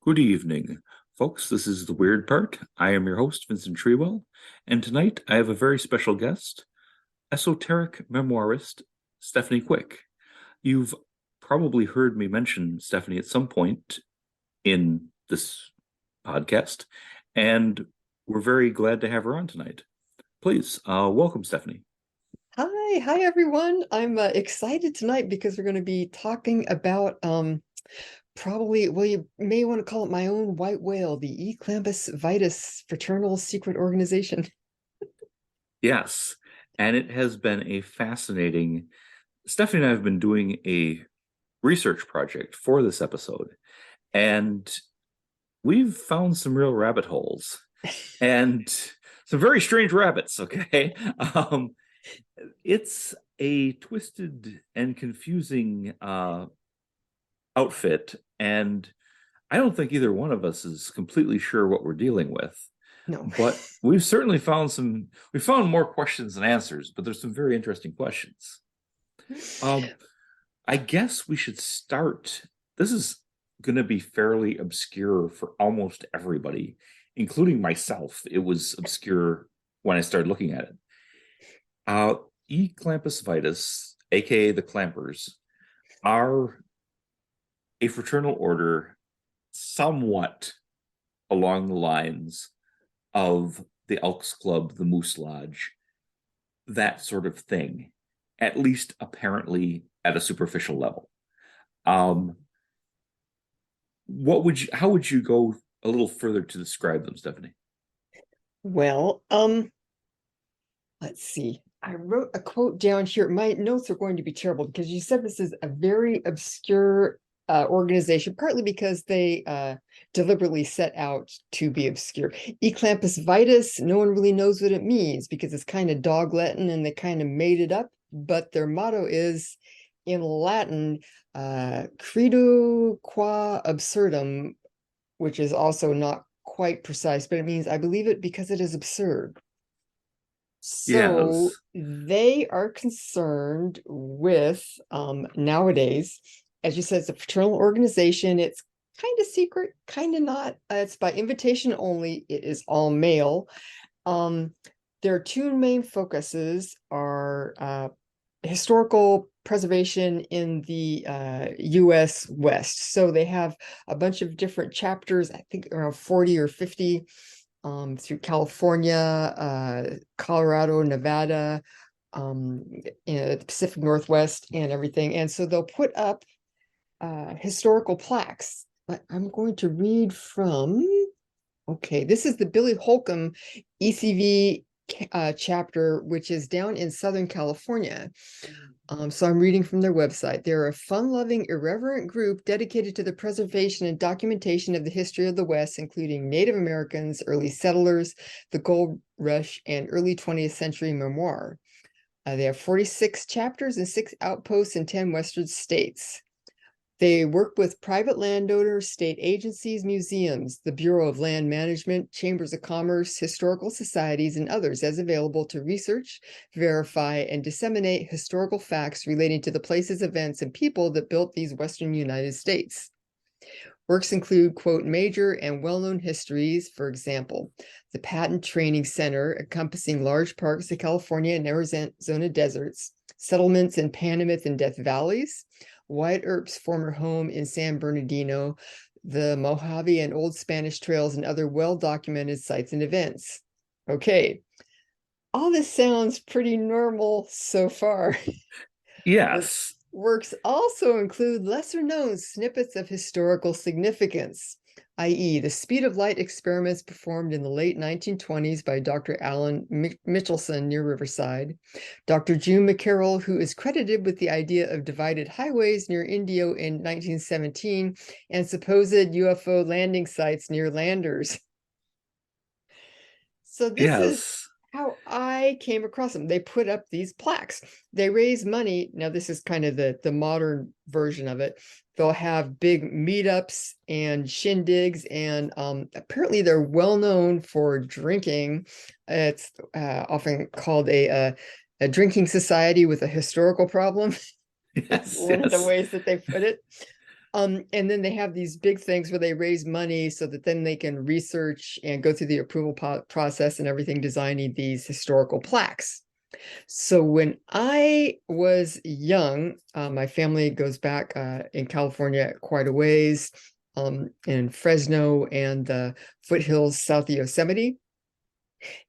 Good evening, folks. This is The Weird Part. I am your host, Vincent Treewell, and tonight I have a very special guest, esoteric memoirist Stephanie Quick. You've probably heard me mention Stephanie at some point in this podcast, and we're very glad to have her on tonight. Please, welcome, Stephanie. Hi everyone. I'm excited tonight because we're going to be talking about probably, well, you may want to call it my own white whale, the Clampus Vitus Fraternal Secret Organization. Yes, and it has been a fascinating. Stephanie and I have been doing a research project for this episode, and we've found some real rabbit holes and some very strange rabbits. Okay. It's a twisted and confusing outfit, and I don't think either one of us is completely sure what we're dealing with. No. But we've certainly we found more questions than answers, but there's some very interesting questions. I guess we should start. This is going to be fairly obscure for almost everybody, including myself. It was obscure when I started looking at it. Clampus Vitus, aka the Clampers, are a fraternal order somewhat along the lines of the Elks Club, the Moose Lodge, that sort of thing, at least apparently at a superficial level. How would you go a little further to describe them, Stephanie? Well, let's see. I wrote a quote down here. My notes are going to be terrible because you said this is a very obscure organization, partly because they deliberately set out to be obscure. Clampus Vitus, no one really knows what it means because it's kind of dog Latin and they kind of made it up. But their motto is in Latin, credo qua absurdum, which is also not quite precise, but it means I believe it because it is absurd. So Yes. they are concerned with nowadays, as you said, it's a fraternal organization. It's kind of secret, kind of not. It's by invitation only. It is all male. Their two main focuses are historical preservation in the U.S. West. So they have a bunch of different chapters, I think around 40 or 50, through California, Colorado, Nevada, in the Pacific Northwest and everything. And so they'll put up historical plaques. But I'm going to read from, okay, this is the Billy Holcomb ECV chapter, which is down in Southern California. So I'm reading from their website. They're a fun-loving, irreverent group dedicated to the preservation and documentation of the history of the West, including Native Americans, early settlers, the gold rush, and early 20th century memoir. They have 46 chapters and 6 outposts in 10 Western states. They work with private landowners, state agencies, museums, the Bureau of Land Management, chambers of commerce, historical societies, and others as available to research, verify, and disseminate historical facts relating to the places, events, and people that built these Western United States. Works include, quote, major and well-known histories, for example, the Patent Training Center encompassing large parts of California and Arizona deserts, settlements in Panamith and Death Valleys, Wyatt Earp's former home in San Bernardino, the Mojave and Old Spanish trails, and other well-documented sites and events. Okay, all this sounds pretty normal so far. Yes. Works also include lesser-known snippets of historical significance, i.e. the speed of light experiments performed in the late 1920s by Dr. Alan Mitchelson near Riverside, Dr. June McCarroll, who is credited with the idea of divided highways near Indio in 1917, and supposed UFO landing sites near Landers. So this is Yes. how I came across them. They put up these plaques. They raise money. Now, this is kind of the modern version of it. They'll have big meetups and shindigs, and apparently they're well known for drinking. It's often called a drinking society with a historical problem. That's Yes. one of the Yes. ways that they put it. And then they have these big things where they raise money so that then they can research and go through the approval process and everything, designing these historical plaques. So when I was young, my family goes back in California quite a ways, in Fresno and the foothills south of Yosemite.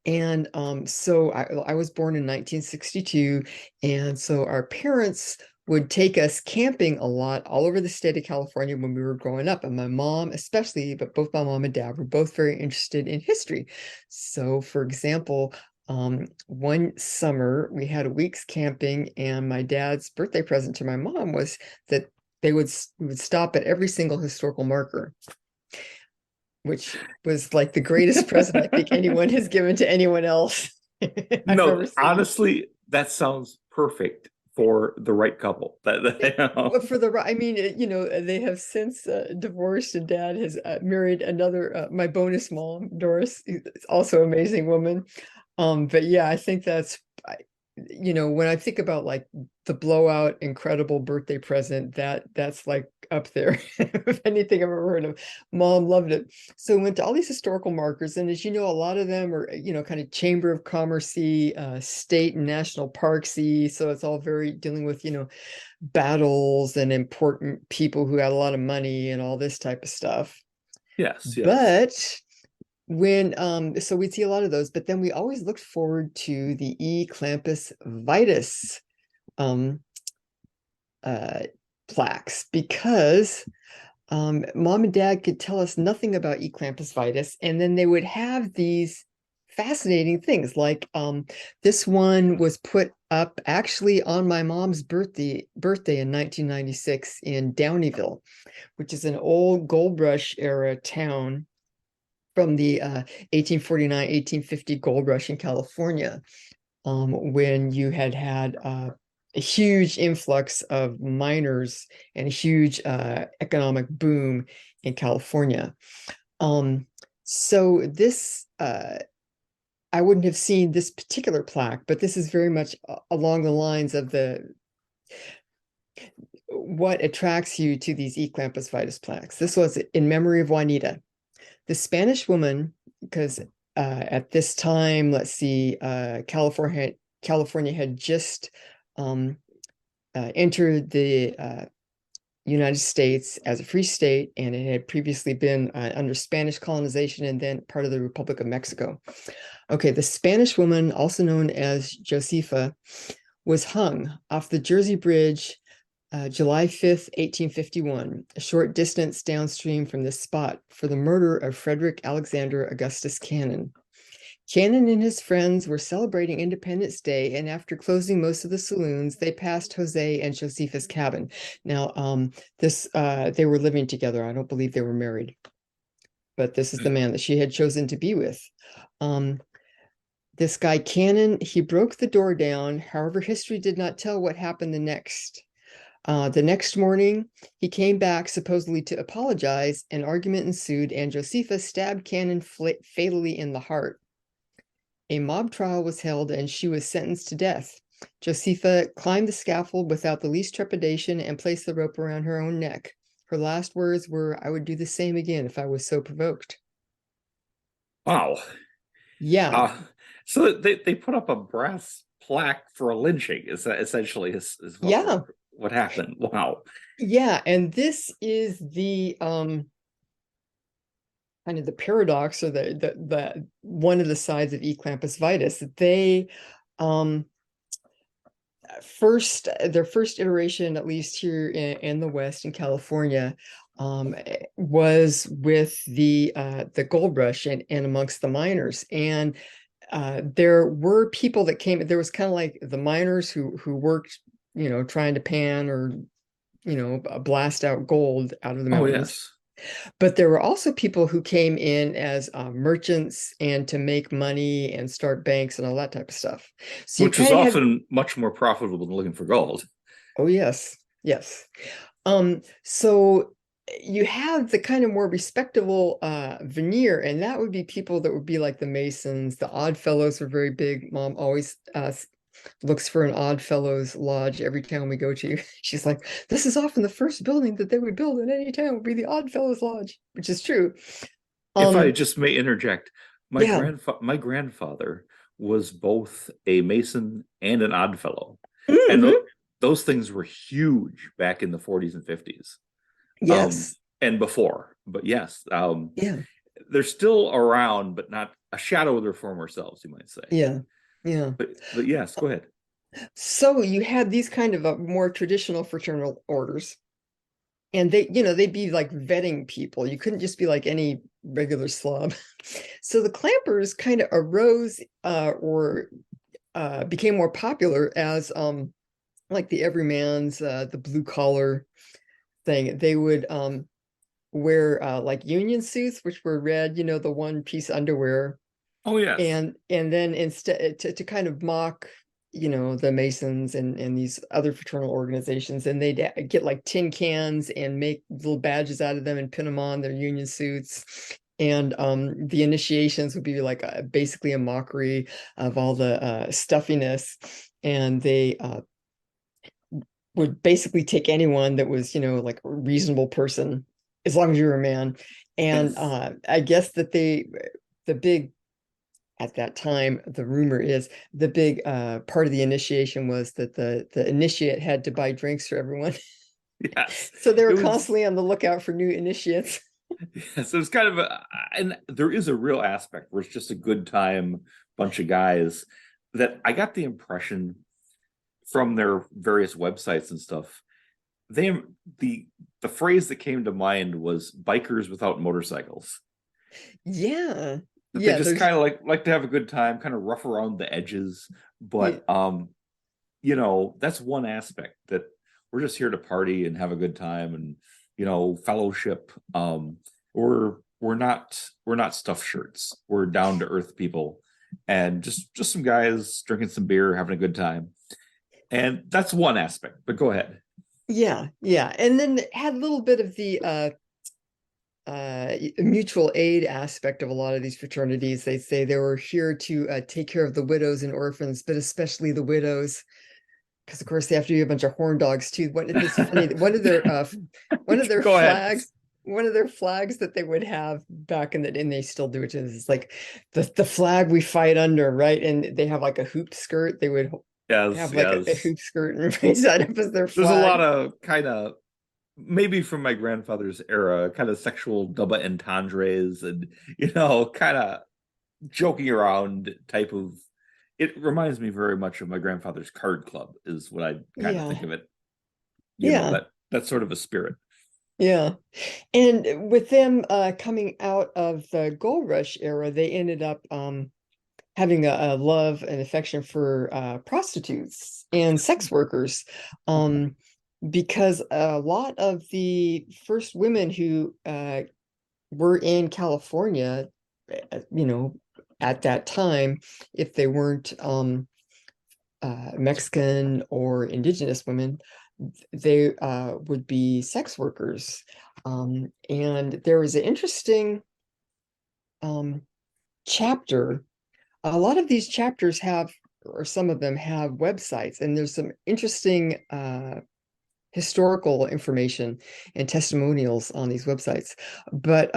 And so I was born in 1962. And so our parents would take us camping a lot all over the state of California when we were growing up. And my mom, especially, but both my mom and dad were both very interested in history. So, for example, one summer we had a week's camping, and my dad's birthday present to my mom was that we would stop at every single historical marker, which was like the greatest present I think anyone has given to anyone else I've No, ever seen. honestly, that sounds perfect for the right couple. Well, for the I mean, they have since divorced, and dad has married another, my bonus mom, Doris, is also an amazing woman. But yeah, I think when I think about like the blowout, incredible birthday present, that's like up there of anything I've ever heard of. Mom loved it. So we went to all these historical markers, and as you know, a lot of them are, kind of Chamber of Commerce-y, state and national parks-y. So it's all very dealing with, battles and important people who had a lot of money and all this type of stuff. Yes, yes. But so we'd see a lot of those, but then we always looked forward to the Clampus Vitus um plaques, because mom and dad could tell us nothing about Clampus Vitus, and then they would have these fascinating things like this one was put up actually on my mom's birthday in 1996 in Downeyville, which is an old gold rush era town from the 1849 1850 gold rush in California, when you had a huge influx of miners and a huge economic boom in California. So this, I wouldn't have seen this particular plaque, but this is very much along the lines of what attracts you to these Clampus Vitus plaques. This was in memory of Juanita, the Spanish woman, because at this time, let's see, California had just entered the United States as a free state, and it had previously been under Spanish colonization and then part of the Republic of Mexico. Okay, the Spanish woman, also known as Josefa, was hung off the Jersey Bridge July 5th, 1851, a short distance downstream from this spot, for the murder of Frederick Alexander Augustus Cannon. Cannon and his friends were celebrating Independence Day, and after closing most of the saloons, they passed Jose and Josefa's cabin. Now, they were living together. I don't believe they were married, but this is the man that she had chosen to be with. This guy Cannon, he broke the door down. However, history did not tell what happened the next. The next morning, he came back supposedly to apologize. An argument ensued, and Josefa stabbed Cannon fatally in the heart. A mob trial was held, and she was sentenced to death. Josefa climbed the scaffold without the least trepidation and placed the rope around her own neck. Her last words were, "I would do the same again if I was so provoked." Wow. Yeah. So they put up a brass plaque for a lynching. Is that essentially is Yeah. what happened? Wow. Yeah. And this is the kind of the paradox, or the one of the sides of Clampus Vitus. They their first iteration, at least here in the West, in California, was with the gold rush and amongst the miners. And there were people that came. There was kind of like the miners who worked, trying to pan or blast out gold out of the Oh, mountains. yes. But there were also people who came in as merchants and to make money and start banks and all that type of stuff. So you Which is kind of have, often much more profitable than looking for gold. oh yes, yes. So you have the kind of more respectable veneer, and that would be people that would be like the Masons. The Odd Fellows were very big. Mom always looks for an Oddfellows lodge every town we go to. She's like, this is often the first building that they would build in any town would be the Oddfellows lodge, which is true. If I just may interject, Yeah. my grandfather was both a Mason and an Oddfellow, and Hmm. those things were huge back in the 40s and 50s, Yes. and before. But yes, Yeah. they're still around, but not a shadow of their former selves, you might say. Yeah. Yeah. But yes, go ahead. So you had these kind of more traditional fraternal orders, and they'd be like vetting people. You couldn't just be like any regular slob. So the clampers kind of arose or became more popular as like the everyman's, the blue collar thing. They would wear like union suits, which were red, the one piece underwear, Oh yes, and then instead to kind of mock the Masons and these other fraternal organizations, and they'd get like tin cans and make little badges out of them and pin them on their union suits. And the initiations would be like basically a mockery of all the stuffiness, and they would basically take anyone that was like a reasonable person, as long as you were a man. And yes. I guess that the big, at that time, the rumor is the big part of the initiation was that the initiate had to buy drinks for everyone. Yes, So they it were was. constantly on the lookout for new initiates. Yes, it was kind of and there is a real aspect where it's just a good time bunch of guys that I got the impression from their various websites and stuff. They the the phrase that came to mind was bikers without motorcycles. Yeah. That they Yeah, just there's kind of like to have a good time, kind of rough around the edges, yeah, but that's one aspect that we're just here to party and have a good time and fellowship. We're not stuffed shirts. We're down to earth people, and just some guys drinking some beer, having a good time, and that's one aspect. But go ahead. yeah, yeah. And then had a little bit of the mutual aid aspect of a lot of these fraternities. They say they were here to take care of the widows and orphans, but especially the widows, because of course they have to be a bunch of horn dogs too. It's funny, one of their Go ahead. flags, that they would have back in and they still do it, is like the flag we fight under, right? And they have like a hoop skirt. They would Yes, have like a yes. hoop skirt and raise that up as their There's a lot flag. of kind of maybe from my grandfather's era, kind of sexual double entendres and kind of joking around type of. It reminds me very much of my grandfather's card club, is what I kind of Yeah, think of it. yeah, That's sort of a spirit. yeah. And with them coming out of the gold rush era, they ended up having a love and affection for prostitutes and sex workers, because a lot of the first women who were in California, you know, at that time, if they weren't Mexican or indigenous women, they would be sex workers. And there was an interesting um, chapter. A lot of these chapters have, or some of them have websites, and there's some interesting historical information and testimonials on these websites. But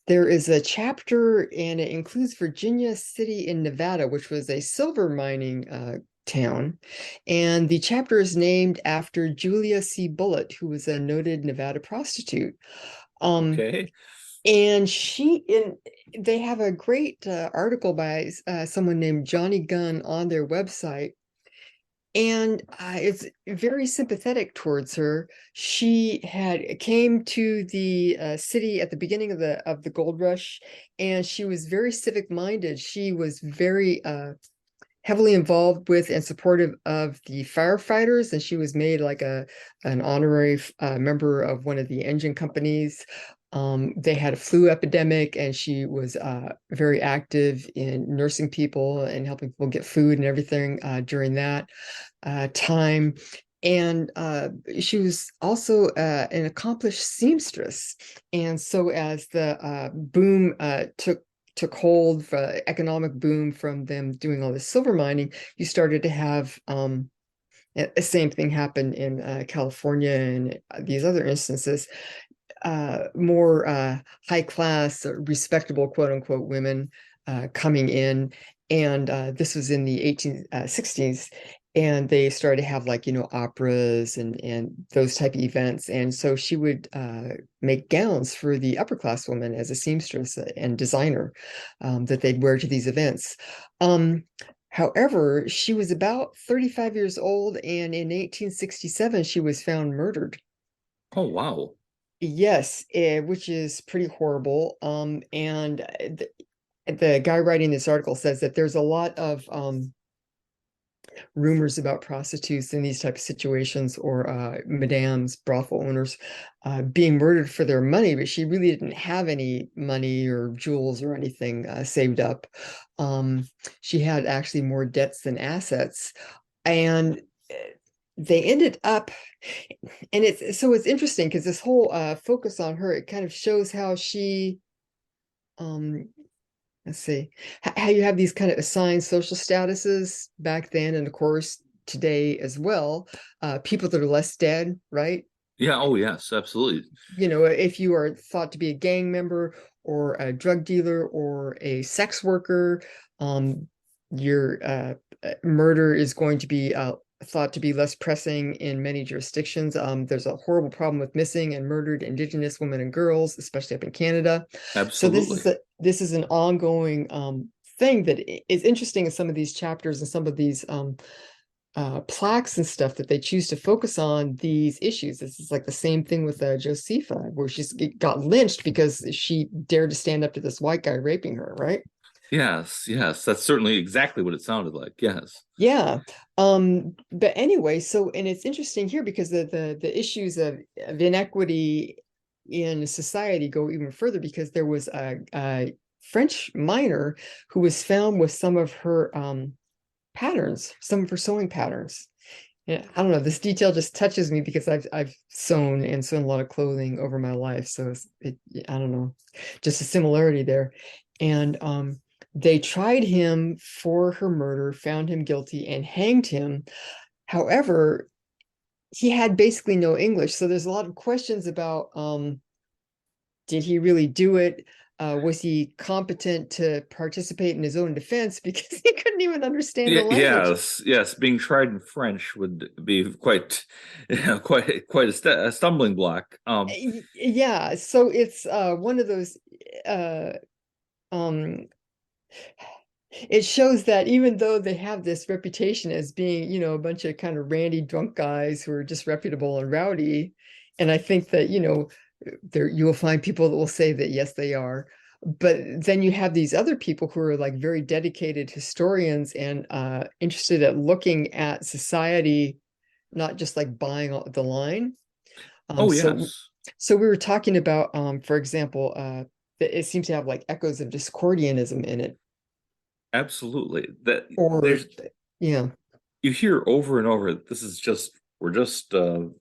there is a chapter, and it includes Virginia City in Nevada, which was a silver mining town. And the chapter is named after Julia C. Bullitt, who was a noted Nevada prostitute. Um, Okay. and they have a great article by someone named Johnny Gunn on their website, and it's very sympathetic towards her. She had came to the city at the beginning of the gold rush, and she was very civic minded. She was very heavily involved with and supportive of the firefighters, and she was made like an honorary member of one of the engine companies. They had a flu epidemic, and she was very active in nursing people and helping people get food and everything during that time. And she was also an accomplished seamstress. And so as the boom took hold, economic boom from them doing all this silver mining, you started to have the same thing happen in California and these other instances. More high class, respectable, quote unquote, women coming in. And this was in the 1860s. And they started to have, like, operas and those type of events. And so she would make gowns for the upper class women as a seamstress and designer that they'd wear to these events. However, she was about 35 years old, and in 1867, she was found murdered. Oh, wow. Yes, which is pretty horrible. And the guy writing this article says that there's a lot of rumors about prostitutes in these type of situations, or madams, brothel owners, being murdered for their money, but she really didn't have any money or jewels or anything saved up. She had actually more debts than assets, and they ended up, and it's interesting because this whole focus on her, it kind of shows how she, let's see, how you have these kind of assigned social statuses back then, and of course today as well. People that are less dead, right? Yeah. Oh, yes, absolutely. If you are thought to be a gang member or a drug dealer or a sex worker, your murder is going to be thought to be less pressing in many jurisdictions. There's a horrible problem with missing and murdered Indigenous women and girls, especially up in Canada. So Absolutely. this is an ongoing thing that is interesting in some of these chapters and some of these plaques and stuff, that they choose to focus on these issues. This is like the same thing with Josepha, where she's got lynched because she dared to stand up to this white guy raping her, right? Yes, yes, that's certainly exactly what it sounded like. Yes. Yeah. But anyway, so, and it's interesting here because the issues of inequity in society go even further, because there was a French miner who was found with some of her patterns, some of her sewing patterns. Yeah, I don't know. This detail just touches me because I've sewn a lot of clothing over my life, so I don't know, just a similarity there. And they tried him for her murder, found him guilty, and hanged him. However, he had basically no English, so there's a lot of questions about did he really do it? Was he competent to participate in his own defense? Because he couldn't even understand the language. Yes, yes. Being tried in French would be quite, quite a stumbling block. Yeah, so it's one of those uh um it shows that even though they have this reputation as being, a bunch of kind of randy drunk guys who are disreputable and rowdy, and I think that, there you will find people that will say that yes, they are. But then you have these other people who are like very dedicated historians and interested at looking at society, not just like buying the line. Oh, So yes, we were talking about, for example, that it seems to have like echoes of Discordianism in it, absolutely. That or there's yeah. you hear over and over. This is just we're just a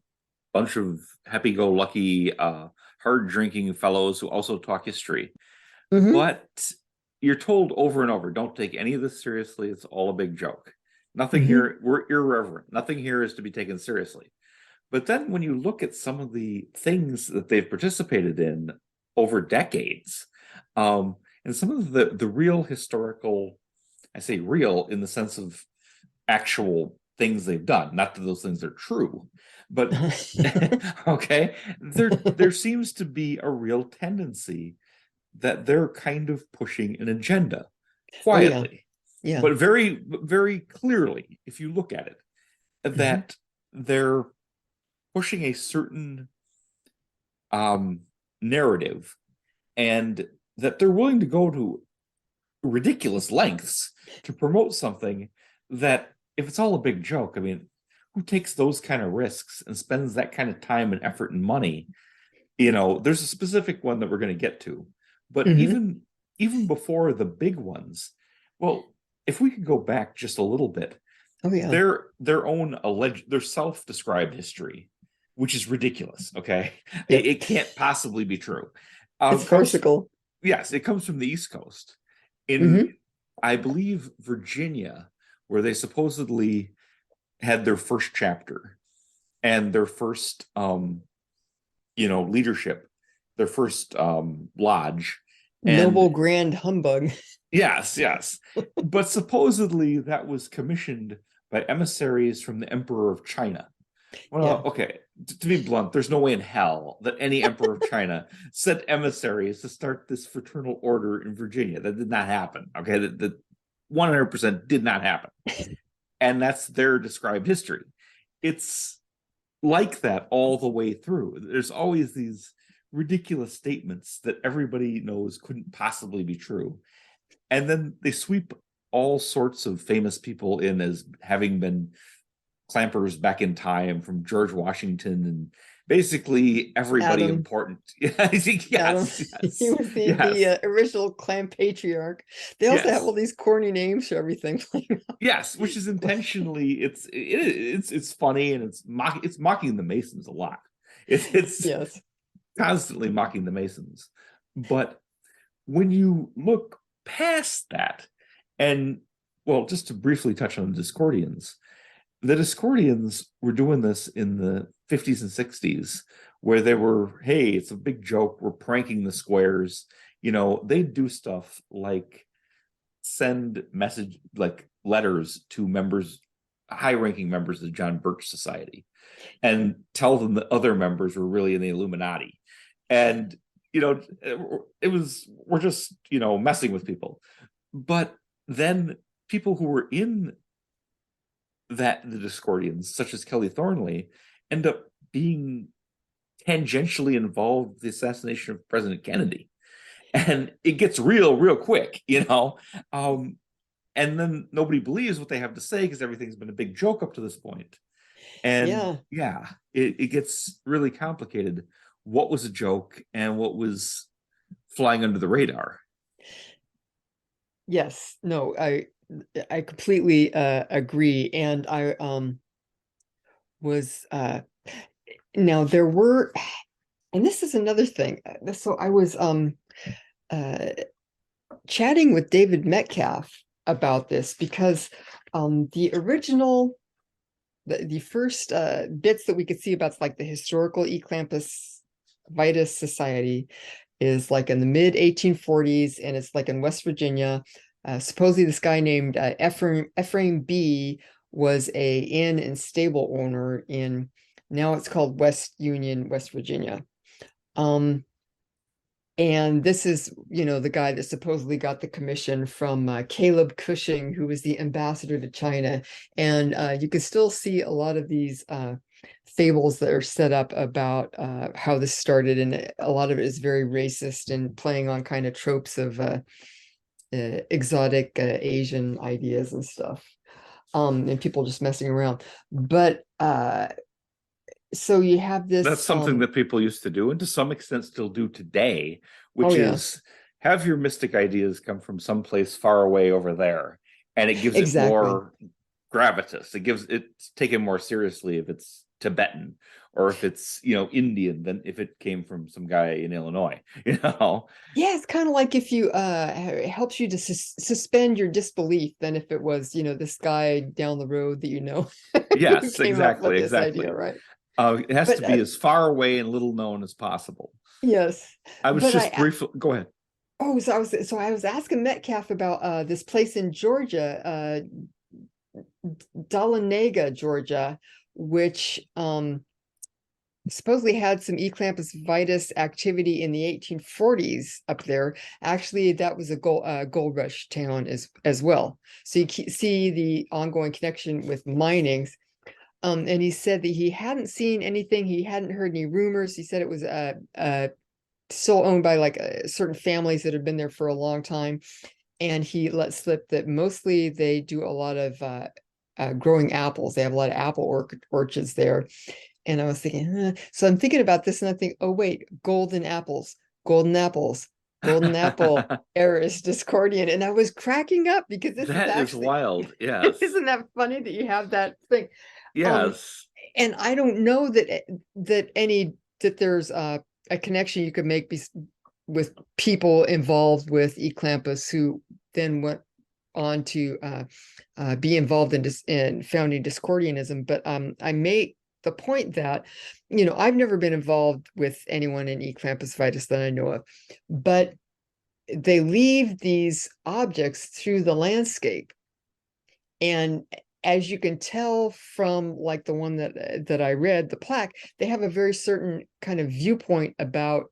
bunch of happy-go-lucky, hard-drinking fellows who also talk history. Hmm. But you're told over and over, don't take any of this seriously. It's all a big joke. Nothing Hmm. here, we're irreverent. Nothing here is to be taken seriously. But then when you look at some of the things that they've participated in over decades, and some of the real historical, I say real in the sense of actual things they've done, not that those things are true, but okay, there seems to be a real tendency that they're kind of pushing an agenda Oh yeah, quietly, yeah. but very, very clearly, if you look at it, Hmm. that they're pushing a certain um, narrative, and that they're willing to go to ridiculous lengths to promote something that, if it's all a big joke, I mean, who takes those kind of risks and spends that kind of time and effort and money? There's a specific one that we're going to get to, but Hmm. even before the big ones, well, if we could go back just a little bit, Oh yeah, their own alleged, their self-described history, which is ridiculous. Okay, yep. it can't possibly be true. It's Comes farcical. Yes, it comes from the East Coast, in, Hmm. I believe, Virginia, where they supposedly had their first chapter and their first leadership, their first lodge. Noble And grand humbug. yes, yes. But supposedly that was commissioned by emissaries from the Emperor of China. Well, Yeah. okay, to be blunt, there's no way in hell that any emperor of China sent emissaries to start this fraternal order in Virginia. That did not happen. Okay, that 100% did not happen. And that's their described history. It's like that all the way through. There's always these ridiculous statements that everybody knows couldn't possibly be true. And then they sweep all sorts of famous people in as having been clampers back in time, from George Washington and basically everybody Adam. important. Yes, Adam. He yes, was the yes, original clan patriarch. They also have all yes, these corny names for everything. yes, which is intentionally, it's funny, and it's mocking the Masons a lot. It's Yes. constantly mocking the Masons. But when you look past that, and well, just to briefly touch on the Discordians were doing this in the 50s and 60s, where they were, hey, it's a big joke. We're pranking the squares. They'd do stuff like send message, like letters to members, high-ranking members of the John Birch Society, and tell them that other members were really in the Illuminati. And, it was, we're just, messing with people. But then people who were in the Discordians, such as Kelly Thornley, end up being tangentially involved with the assassination of President Kennedy. And it gets real quick. And then nobody believes what they have to say because everything's been a big joke up to this point. And Yeah. yeah, it gets really complicated. What was a joke and what was flying under the radar? Yes. No, I completely agree. And I was now there were, and this is another thing. So I was uh chatting with David Metcalf about this because the original the first bits that we could see about like the historical Clampus Vitus Society is like in the mid 1840s, and it's like in West Virginia. Supposedly this guy named Ephraim B was a inn and stable owner in, now it's called West Union, West Virginia. And this is, the guy that supposedly got the commission from Caleb Cushing, who was the ambassador to China. And you can still see a lot of these fables that are set up about how this started. And a lot of it is very racist and playing on kind of tropes of exotic Asian ideas and stuff. And people just messing around. But so you have That's this, something that people used to do, and to some extent still do today, oh which yeah, is have your mystic ideas come from someplace far away over there, and it gives it exactly. more gravitas. It's taken more seriously if it's Tibetan, or if it's Indian, than if it came from some guy in Illinois. Yeah, it's kind of like if you it helps you to suspend your disbelief than if it was, this guy down the road that who Yes, came up with exactly, this idea, exactly. right? It has to But be as far away and little known as possible. yes, I was but just briefly, go ahead. so I was asking Metcalf about this place in Georgia, Dahlonega, Georgia, which supposedly had some Eclampus Vitus activity in the 1840s up there. Actually, that was a gold rush town as well. So you see the ongoing connection with minings. And he said that he hadn't seen anything. He hadn't heard any rumors. He said it was still owned by like certain families that have been there for a long time. And he let slip that mostly they do a lot of growing apples. They have a lot of apple orchards there. And I was thinking, huh. So I'm thinking about this and I think, oh, wait, golden apples, golden apple, Eris, Discordian. And I was cracking up because this is That is actually, wild. Yes. isn't that funny that you have that thing? Um, Yes. and I don't know that there's a connection you could make with people involved with Eclampus who then went on to be involved in founding Discordianism. But I make the point that, I've never been involved with anyone in Clampus Vitus that I know of, but they leave these objects through the landscape. And as you can tell from like the one that I read, the plaque, they have a very certain kind of viewpoint about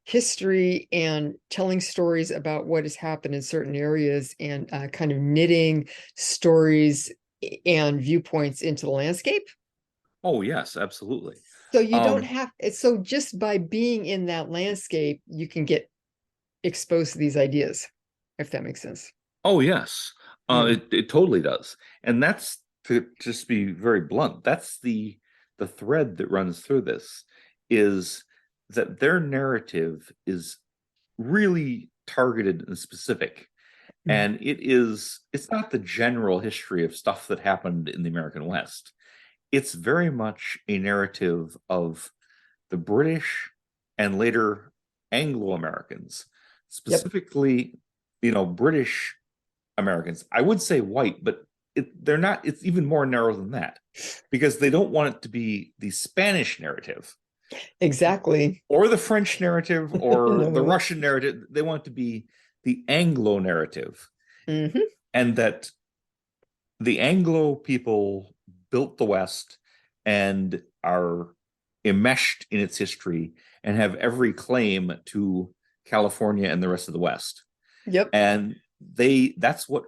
history and telling stories about what has happened in certain areas, and kind of knitting stories and viewpoints into the landscape. Oh, yes, absolutely. So you don't Um, have, so just by being in that landscape, you can get exposed to these ideas, if that makes sense. oh, yes. Mm. It totally does. And that's, to just be very blunt, that's the thread that runs through this, is that their narrative is really targeted and specific. Mm. And it's not the general history of stuff that happened in the American West. It's very much a narrative of the British and later Anglo Americans, Yep, specifically, British Americans. I would say white, but they're not, it's even more narrow than that, because they don't want it to be the Spanish narrative exactly. or the French narrative or the No. Russian narrative. They want it to be the Anglo narrative, Hmm. and that the Anglo people built the West and are enmeshed in its history and have every claim to California and the rest of the West. Yep. And that's what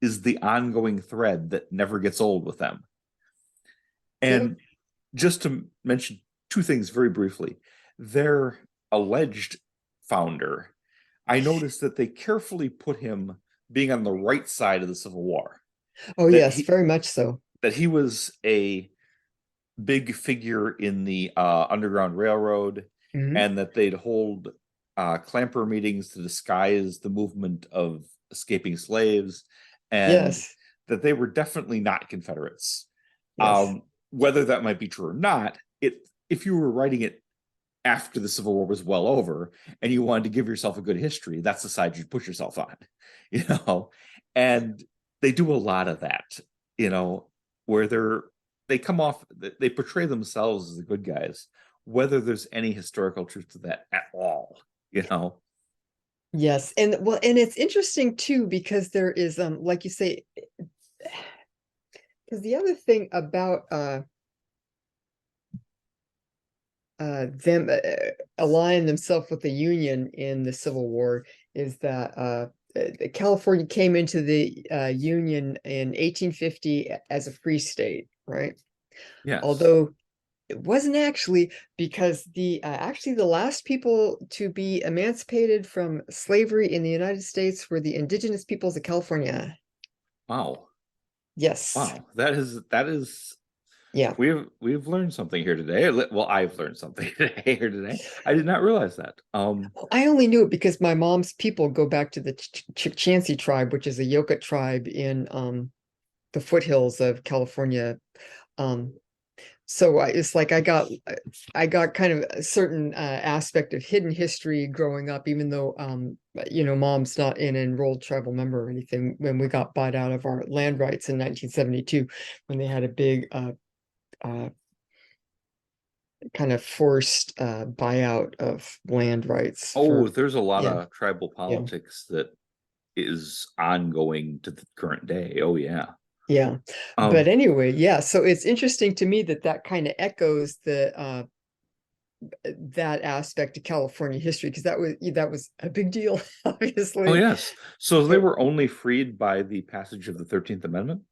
is the ongoing thread that never gets old with them. Yep. And just to mention two things very briefly, their alleged founder, I noticed that they carefully put him being on the right side of the Civil War. Oh, That yes, he very much so. that he was a big figure in the Underground Railroad, Hmm. and that they'd hold clamper meetings to disguise the movement of escaping slaves, and Yes. that they were definitely not Confederates. Yes. Whether that might be true or not, if you were writing it after the Civil War was well over and you wanted to give yourself a good history, that's the side you'd put yourself on, you know. And they do a lot of that, you know, where they come off, they portray themselves as the good guys, whether there's any historical truth to that at all, you know. Yes. And well, and it's interesting too, because there is like you say, because the other thing about them aligning themselves with the Union in the Civil War is that California came into the Union in 1850 as a free state, right? Yes. Although it wasn't actually, because the last people to be emancipated from slavery in the United States were the indigenous peoples of California. Wow. Yes. Wow. That is Yeah. we've learned something here today. Well, I've learned something here today. I did not realize that. Well, I only knew it because my mom's people go back to the Chukchansi tribe, which is a Yoka tribe in the foothills of California. Um, so it's like I got kind of a certain aspect of hidden history growing up, even though mom's not an enrolled tribal member or anything. When we got bought out of our land rights in 1972, when they had a big uh, kind of forced buyout of land rights Oh, for, there's a lot yeah, of tribal yeah, politics that is ongoing to the current day. Oh yeah. yeah. But Um, anyway, yeah. So it's interesting to me that that kind of echoes that aspect of California history, because that was a big deal, oh obviously. yes. So they But were only freed by the passage of the 13th Amendment?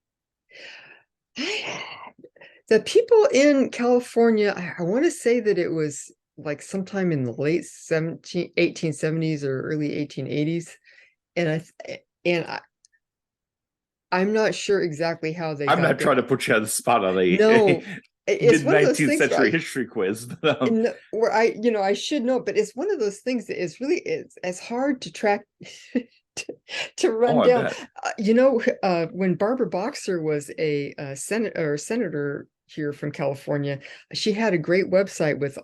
the people in California, I want to say that it was like sometime in the late 1870s or early 1880s. And I'm not sure exactly how they I'm got not there. trying to put you on the spot on a No, it's mid one of those 19th things where century history quiz, but where I should know, but it's one of those things that is really, it's hard to track to oh, run I down. bet. When Barbara Boxer was a senator here from California, she had a great website with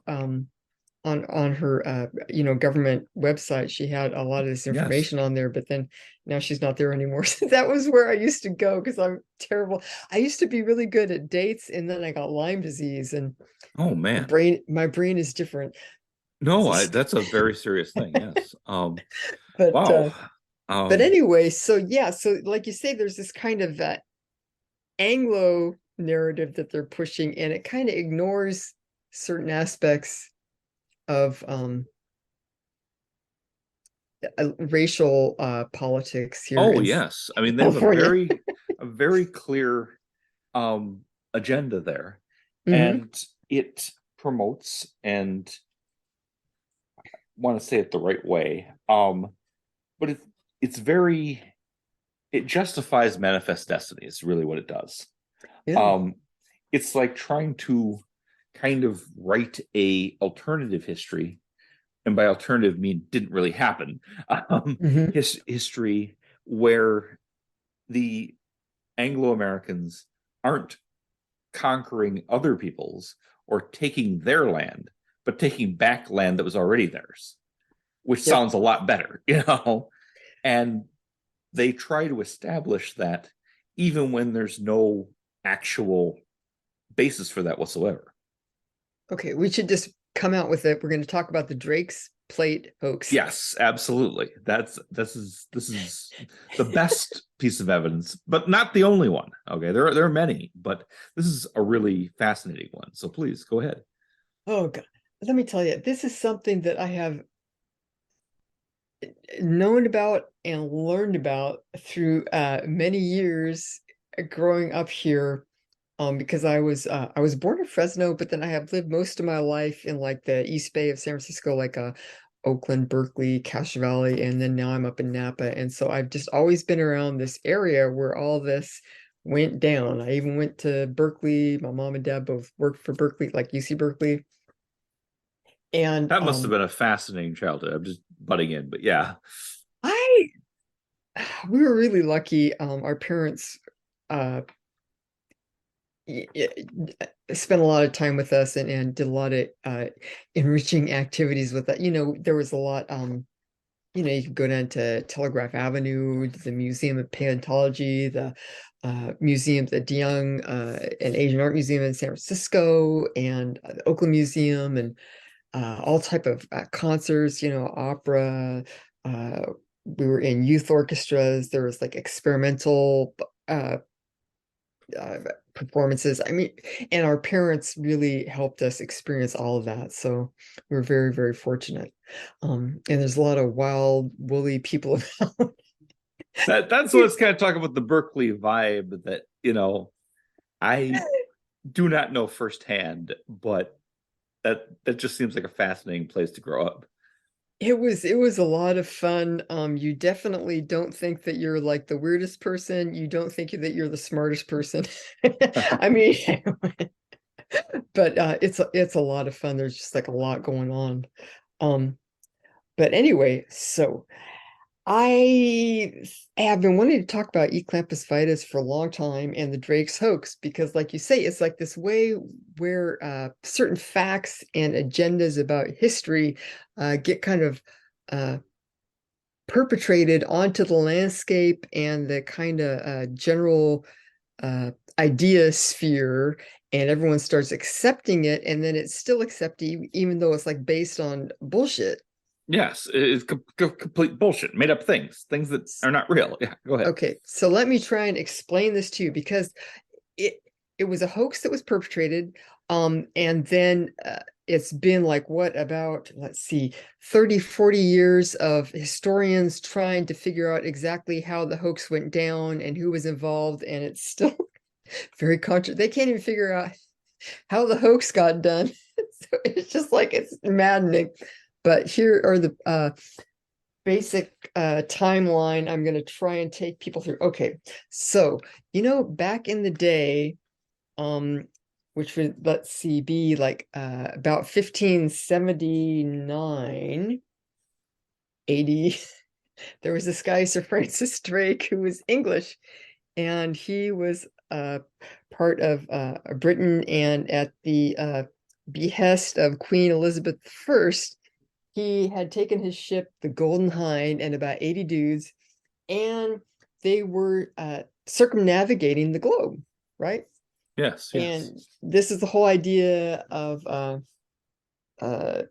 on her government website. She had a lot of this Yes. information on there, but then now she's not there anymore. So that was where I used to go because I'm terrible. I used to be really good at dates, and then I got Lyme disease, and Oh my man. brain is different. No, that's a very serious thing. Yes. But Wow. but Um, anyway, so yeah, so like you say, there's this kind of Anglo narrative that they're pushing, and it kind of ignores certain aspects of racial politics here oh in yes. I mean, they have California. a very clear um agenda there. Hmm. And it promotes and want to say it the right way. But it's very it justifies manifest destiny is really what it does. Yeah. Um, it's like trying to kind of write a alternative history, and by alternative mean didn't really happen. Hmm. History where the Anglo Americans aren't conquering other people's or taking their land, but taking back land that was already theirs, which Yep. sounds a lot better, you know? And they try to establish that even when there's no actual basis for that whatsoever. Okay, we should just come out with it. We're going to talk about the Drake's plate hoax. Yes, absolutely. This is the best piece of evidence, but not the only one. Okay, there are many, but this is a really fascinating one. So please go ahead. Oh God, let me tell you, this is something that I have known about and learned about through many years growing up here. Because I was born in Fresno, but then I have lived most of my life in like the East Bay of San Francisco, like Oakland, Berkeley, Cache Valley, and then now I'm up in Napa. And so I've just always been around this area where all this went down. I even went to Berkeley. My mom and dad both worked for Berkeley, like UC Berkeley. And That must have been a fascinating childhood. I'm just butting in, but yeah. I we were really lucky. Our parents uh spent a lot of time with us and did a lot of enriching activities with that. There was a lot, you could go down to Telegraph Avenue, the Museum of Paleontology, the museum, the DeYoung and Asian Art Museum in San Francisco, and the Oakland Museum, and all type of concerts, opera. Uh, we were in youth orchestras. There was like experimental uh, performances. I mean, and our parents really helped us experience all of that. So we were very, very fortunate. And there's a lot of wild, woolly people about. That's what's kind of talking about the Berkeley vibe that, I do not know firsthand, but that just seems like a fascinating place to grow up. It was a lot of fun. You definitely don't think that you're like the weirdest person. You don't think that you're the smartest person. I mean, but it's a lot of fun. There's just like a lot going on. Um, but anyway, so I have been wanting to talk about Clampus Vitus for a long time and the Drake's hoax because, like you say, it's like this way where certain facts and agendas about history get kind of uh, perpetrated onto the landscape and the kind of general uh, idea sphere, and everyone starts accepting it, and then it's still accepted even though it's like based on bullshit. Yes, it's complete bullshit, made up things that are not real. Yeah, go ahead. Okay, so let me try and explain this to you because it it was a hoax that was perpetrated, and then it's been like what about, let's see, 30, 40 years of historians trying to figure out exactly how the hoax went down and who was involved, and it's still very they can't even figure out how the hoax got done. So it's just like it's maddening. But here are the basic timeline I'm going to try and take people through. Okay, so back in the day, um, which would, let's see, be like about 1579, 80. There was this guy, Sir Francis Drake, who was English, and he was part of Britain, and at the behest of Queen Elizabeth I, he had taken his ship, the Golden Hind, and about 80 dudes, and they were circumnavigating the globe, right? Yes, yes. And this is the whole idea of uh, uh,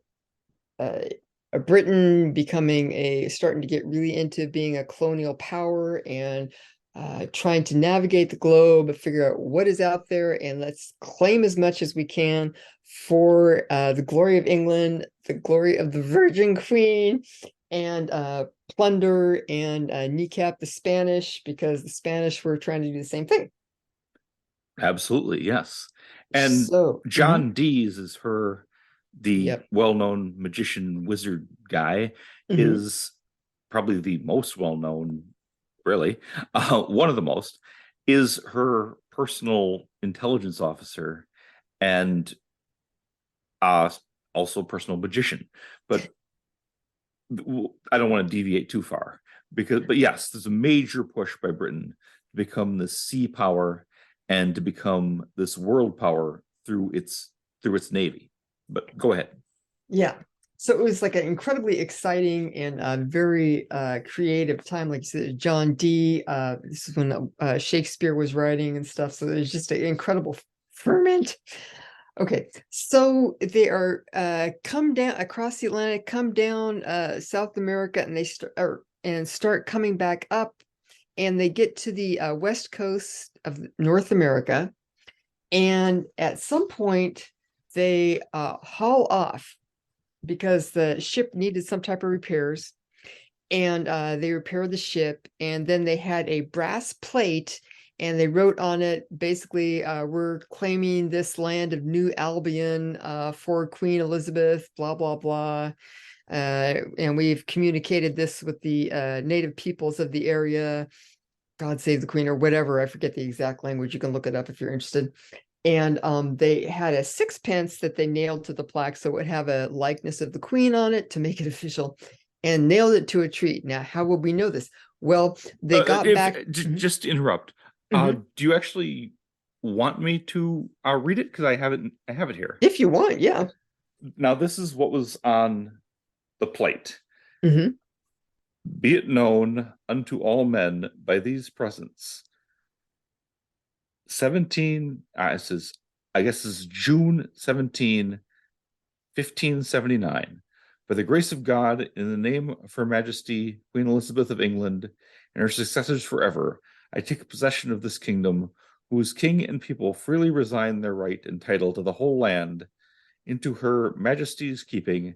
Britain becoming starting to get really into being a colonial power and trying to navigate the globe, figure out what is out there, and let's claim as much as we can for the glory of England, the glory of the Virgin Queen, and plunder and kneecap the Spanish because the Spanish were trying to do the same thing. Absolutely, yes. And So, John Dees is the yep. well-known magician wizard guy, Mhm. is probably the most well-known, really, one of the most, is her personal intelligence officer and uh, also personal magician. But I don't want to deviate too far but yes, there's a major push by Britain to become the sea power and to become this world power through its navy. But go ahead. Yeah. So it was like an incredibly exciting and very creative time. Like you said, John Dee. This is when Shakespeare was writing and stuff. So there's just an incredible ferment. Okay, so they are come down across the Atlantic, come down South America, and they start coming back up, and they get to the west coast of North America, and at some point they haul off because the ship needed some type of repairs, and they repaired the ship, and then they had a brass plate, and they wrote on it basically, we're claiming this land of New Albion for Queen Elizabeth, blah blah blah, and we've communicated this with the native peoples of the area, God save the Queen, or whatever. I forget the exact language. You can look it up if you're interested. And they had a sixpence that they nailed to the plaque so it would have a likeness of the Queen on it to make it official, and nailed it to a tree. Now, how would we know this? Well, they got If back. Mhm. just to interrupt, Mhm. do you actually want me to read it? Because I have it here. If you want, yeah. Now, this is what was on the plate. Mhm. Be it known unto all men by these presents. 17, it says, I guess this is June 17, 1579. By the grace of God, in the name of Her Majesty, Queen Elizabeth of England, and her successors forever, I take possession of this kingdom, whose king and people freely resign their right and title to the whole land, into Her Majesty's keeping,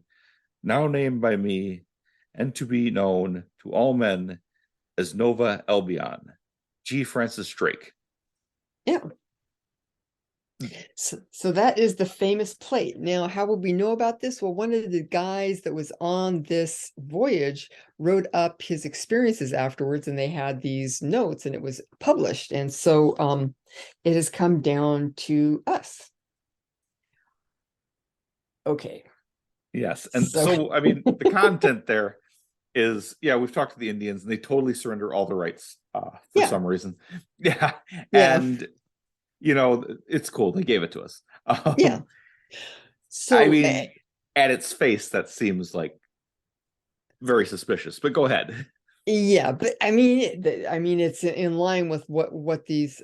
now named by me, and to be known to all men as Nova Albion. G. Francis Drake. Yeah. So that is the famous plate. Now, how would we know about this? Well, one of the guys that was on this voyage wrote up his experiences afterwards, and they had these notes, and it was published. And so it has come down to us. Okay. Yes. And So so, I mean, the content there is, yeah, we've talked to the Indians and they totally surrender all the rights for yeah, some reason. Yeah. yeah, And, it's cool. They gave it to us. yeah. I So mean, at its face, that seems like very suspicious, but go ahead. yeah, but I mean, it's in line with what these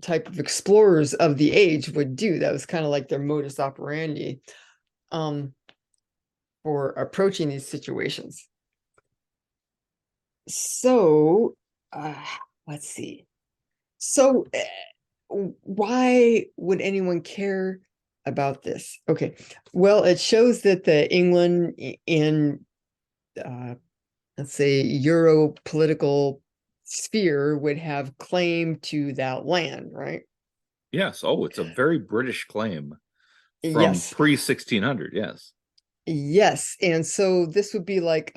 type of explorers of the age would do. That was kind of like their modus operandi. Um, for approaching these situations. So, uh, let's see. So, why would anyone care about this? Okay, well, it shows that the England in, uh, let's say, Euro political sphere would have claim to that land, right? Yes. Oh, it's a very British claim from Yes. pre 1600. Yes. Yes, and so this would be like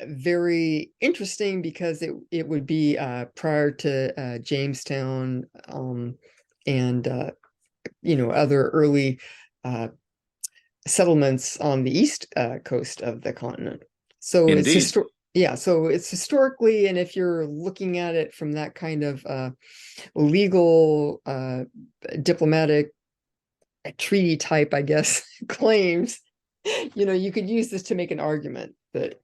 very interesting because it would be prior to Jamestown, and other early uh, settlements on the east coast of the continent. So it's Indeed. so it's historically, and if you're looking at it from that kind of legal, diplomatic treaty type, I guess, claims, you could use this to make an argument that,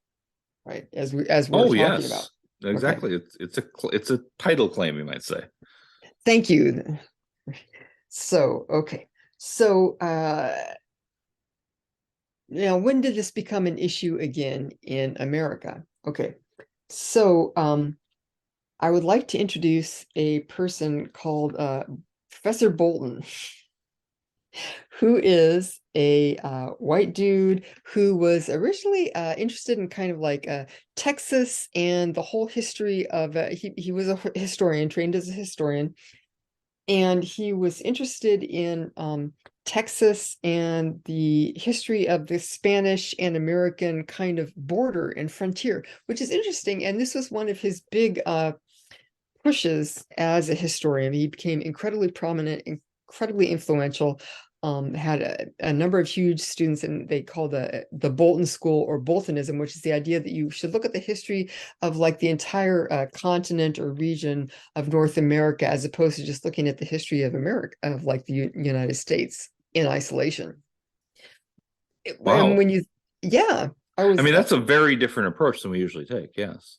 right, as we were Oh talking about. yes, Okay, exactly. It's a title claim, you might say. thank you. So, okay. So, now when did this become an issue again in America? Okay. So, I would like to introduce a person called Professor Bolton, who is a white dude who was originally interested in kind of like Texas and the whole history of, he was a historian, trained as a historian, and he was interested in Texas and the history of the Spanish and American kind of border and frontier, which is interesting. And this was one of his big pushes as a historian. He became incredibly prominent, incredibly influential, had a number of huge students, and they call the Bolton School, or Boltonism, which is the idea that you should look at the history of like the entire continent or region of North America, as opposed to just looking at the history of America, of like the United States in isolation. And Wow. when you, yeah, I I was mean, that's a very different approach than we usually take. Yes.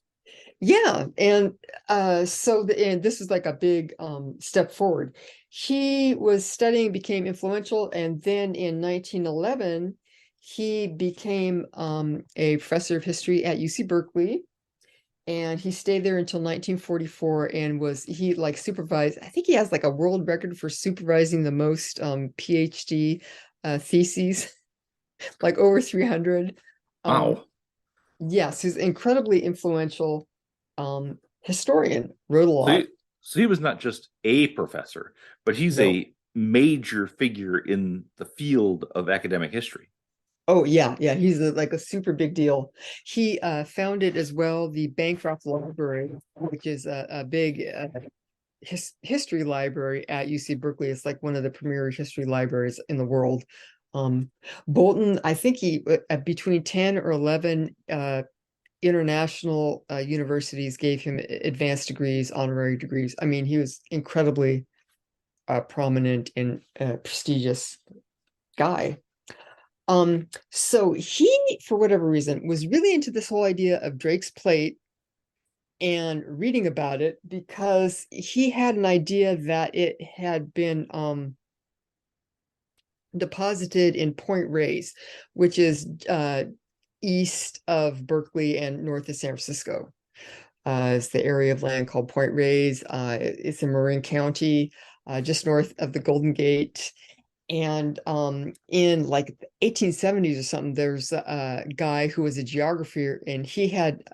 Yeah, and and this is like a big step forward. He was studying, became influential, and then in 1911, he became a professor of history at UC Berkeley, and he stayed there until 1944 and he like supervised, I think he has like a world record for supervising the most PhD theses, like over 300. Um, Wow. yes, he's incredibly influential historian, wrote a So lot. so he was not just a professor, but he's No. a major figure in the field of academic history. Oh yeah, yeah. He's like a super big deal. He founded as well the Bancroft Library, which is a big history library at UC Berkeley. It's like one of the premier history libraries in the world. Um, Bolton, I think he between 10 or 11 international universities gave him advanced degrees, honorary degrees. I mean, he was incredibly prominent and prestigious guy. So he, for whatever reason, was really into this whole idea of Drake's plate and reading about it because he had an idea that it had been deposited in Point Reyes, which is east of Berkeley and north of San Francisco. It's the area of land called Point Reyes. It's in Marin County, just north of the Golden Gate. And in like the 1870s or something, there's a guy who was a geographer, and he had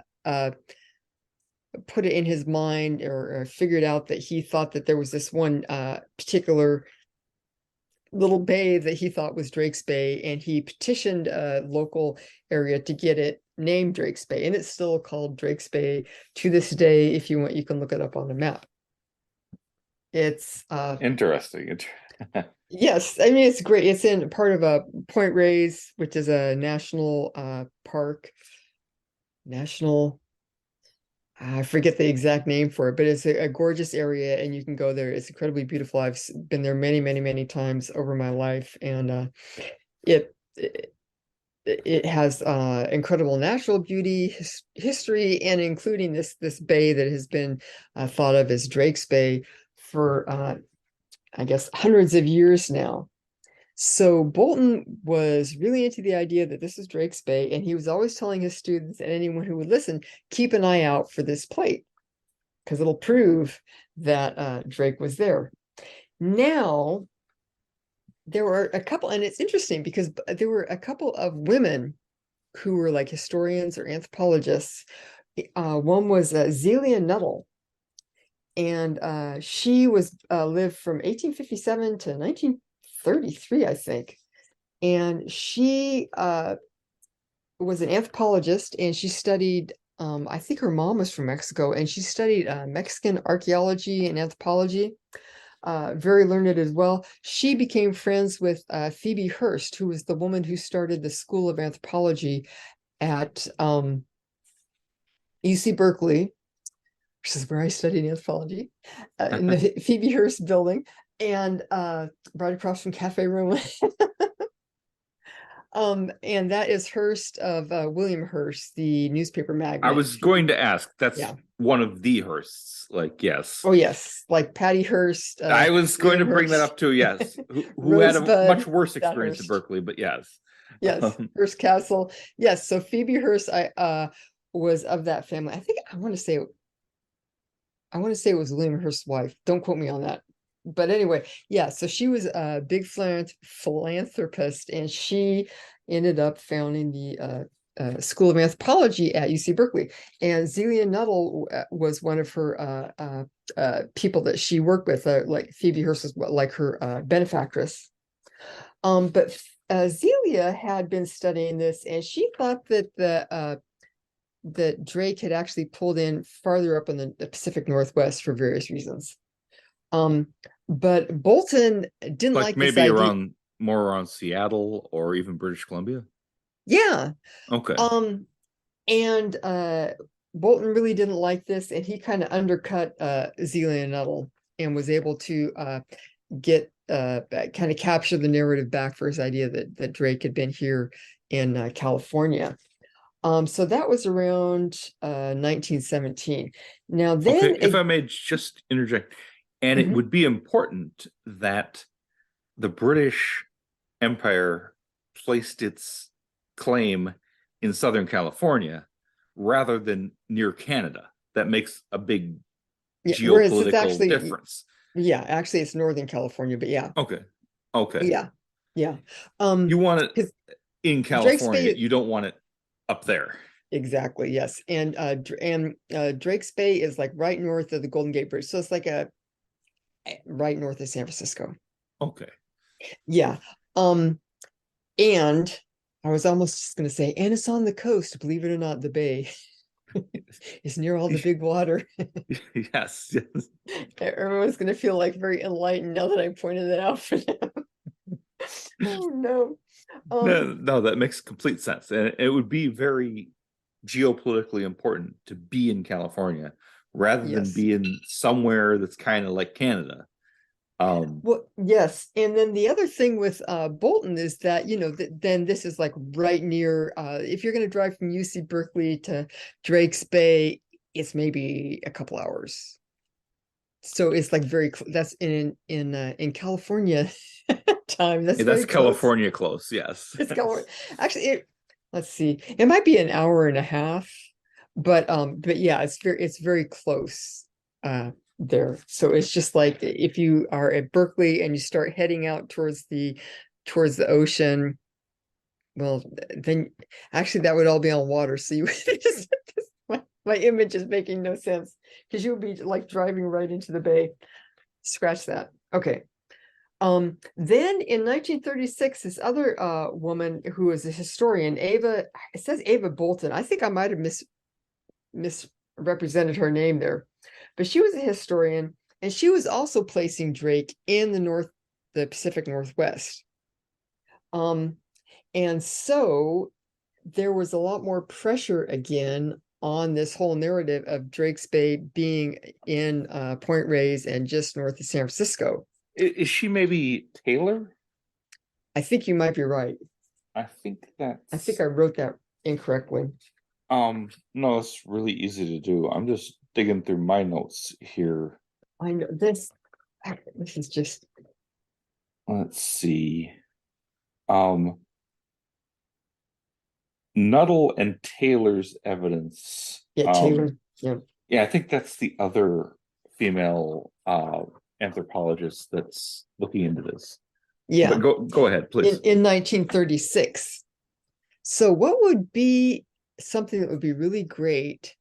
put it in his mind, or figured out that he thought that there was this one particular little bay that he thought was Drake's Bay, and he petitioned a local area to get it named Drake's Bay, and it's still called Drake's Bay to this day. If you want, you can look it up on a map. It's Interesting. yes, I mean it's great. It's in part of a Point Reyes, which is a national park. National, I forget the exact name for it, but it's a gorgeous area, and you can go there. It's incredibly beautiful. I've been there many, many, many times over my life, and it, it it has incredible natural beauty, history, and including this bay that has been thought of as Drake's Bay for I guess hundreds of years now. So Bolton was really into the idea that this is Drake's Bay, and he was always telling his students and anyone who would listen, keep an eye out for this plate because it'll prove that Drake was there. Now, there were a couple, and it's interesting because there were a couple of women who were like historians or anthropologists. One was Zelia Nuttall, and she was lived from 1857 to 1933, I think. And she was an anthropologist, and she studied, I think her mom was from Mexico, and she studied Mexican archaeology and anthropology. Very learned as well. She became friends with Phoebe Hearst, who was the woman who started the School of Anthropology at UC Berkeley, which is where I studied anthropology, in the Phoebe Hearst building. and right across from Cafe Room. And that is Hearst of William Hearst, the newspaper I magnate. was going to ask. That's Yeah. one of the Hearsts. Like, yes. Oh yes, like Patty Hearst, I was going to William bring that Hearst, up too. Yes, who had a much Rosebud, worse that experience at Hearst. Berkeley, but yes. Yes, Hearst Castle. Yes, so Phoebe Hearst, I was of that family. I think I want to say it was William Hearst's wife. Don't quote me on that. But anyway, yeah, so she was a big philanthropist, and she ended up founding the School of Anthropology at UC Berkeley. And Zelia Nuttall was one of her people that she worked with, like Phoebe Hearst was like her benefactress. But Zelia had been studying this, and she thought that that Drake had actually pulled in farther up in the Pacific Northwest for various reasons. But Bolton didn't Like like this maybe idea. more around Seattle or even British Columbia. Yeah. Okay. And Bolton really didn't like this, and he kind of undercut Zelia Nuttall and was able to get kind of capture the narrative back for his idea that Drake had been here in California. So that was around 1917. Now then, Okay, if I may just interject, and it Mhm. would be important that the British Empire placed its claim in Southern California rather than near Canada. That makes a big Yeah, whereas it's geopolitical actually, difference. yeah, actually it's Northern California, but yeah, Okay. Okay. yeah, yeah. You want it Because in Drake's California, Bay, you don't want it up there. exactly, yes, and Drake's Bay is like right north of the Golden Gate Bridge, so it's like a right north of San Francisco. Okay. Yeah, um, and I was almost just going to say, and it's on the coast, believe it or not, the bay. It's near all the big water. Yes. Yes. Everyone's going to feel like very enlightened now that I pointed it out for them. Oh no. No, no, that makes complete sense. And it would be very geopolitically important to be in California rather than Yes. be in somewhere that's kind of like Canada. Well, yes. And then the other thing with Bolton is that, then this is like right near, if you're going to drive from UC Berkeley to Drake's Bay, it's maybe a couple hours. So it's like that's in California time. That's That's very close. California close, yes. It's California. Actually, let's see. It might be an hour and a half, but yeah, it's very close there. So it's just like if you are at Berkeley and you start heading out towards the ocean, well, then actually that would all be on water. So you would just my image is making no sense because you would be like driving right into the bay. Scratch that. Okay. Then in 1936, this other woman who is a historian, it says Ava Bolton. I think I might have misrepresented her name there, but she was a historian, and she was also placing Drake in the Pacific Northwest. And so there was a lot more pressure again on this whole narrative of Drake's Bay being in Point Reyes and just north of San Francisco. Is she maybe Taylor? I think you might be right. I think I think that's I wrote that incorrectly. no, it's really easy to do. I'm just digging through my notes here. I know this. This is just Let's see. Um Nuttall and Taylor's evidence. yeah, Taylor. Yeah, Yeah, I think that's the other female anthropologist that's looking into this. But yeah. go ahead, please. In 1936. So what would be something that would be really great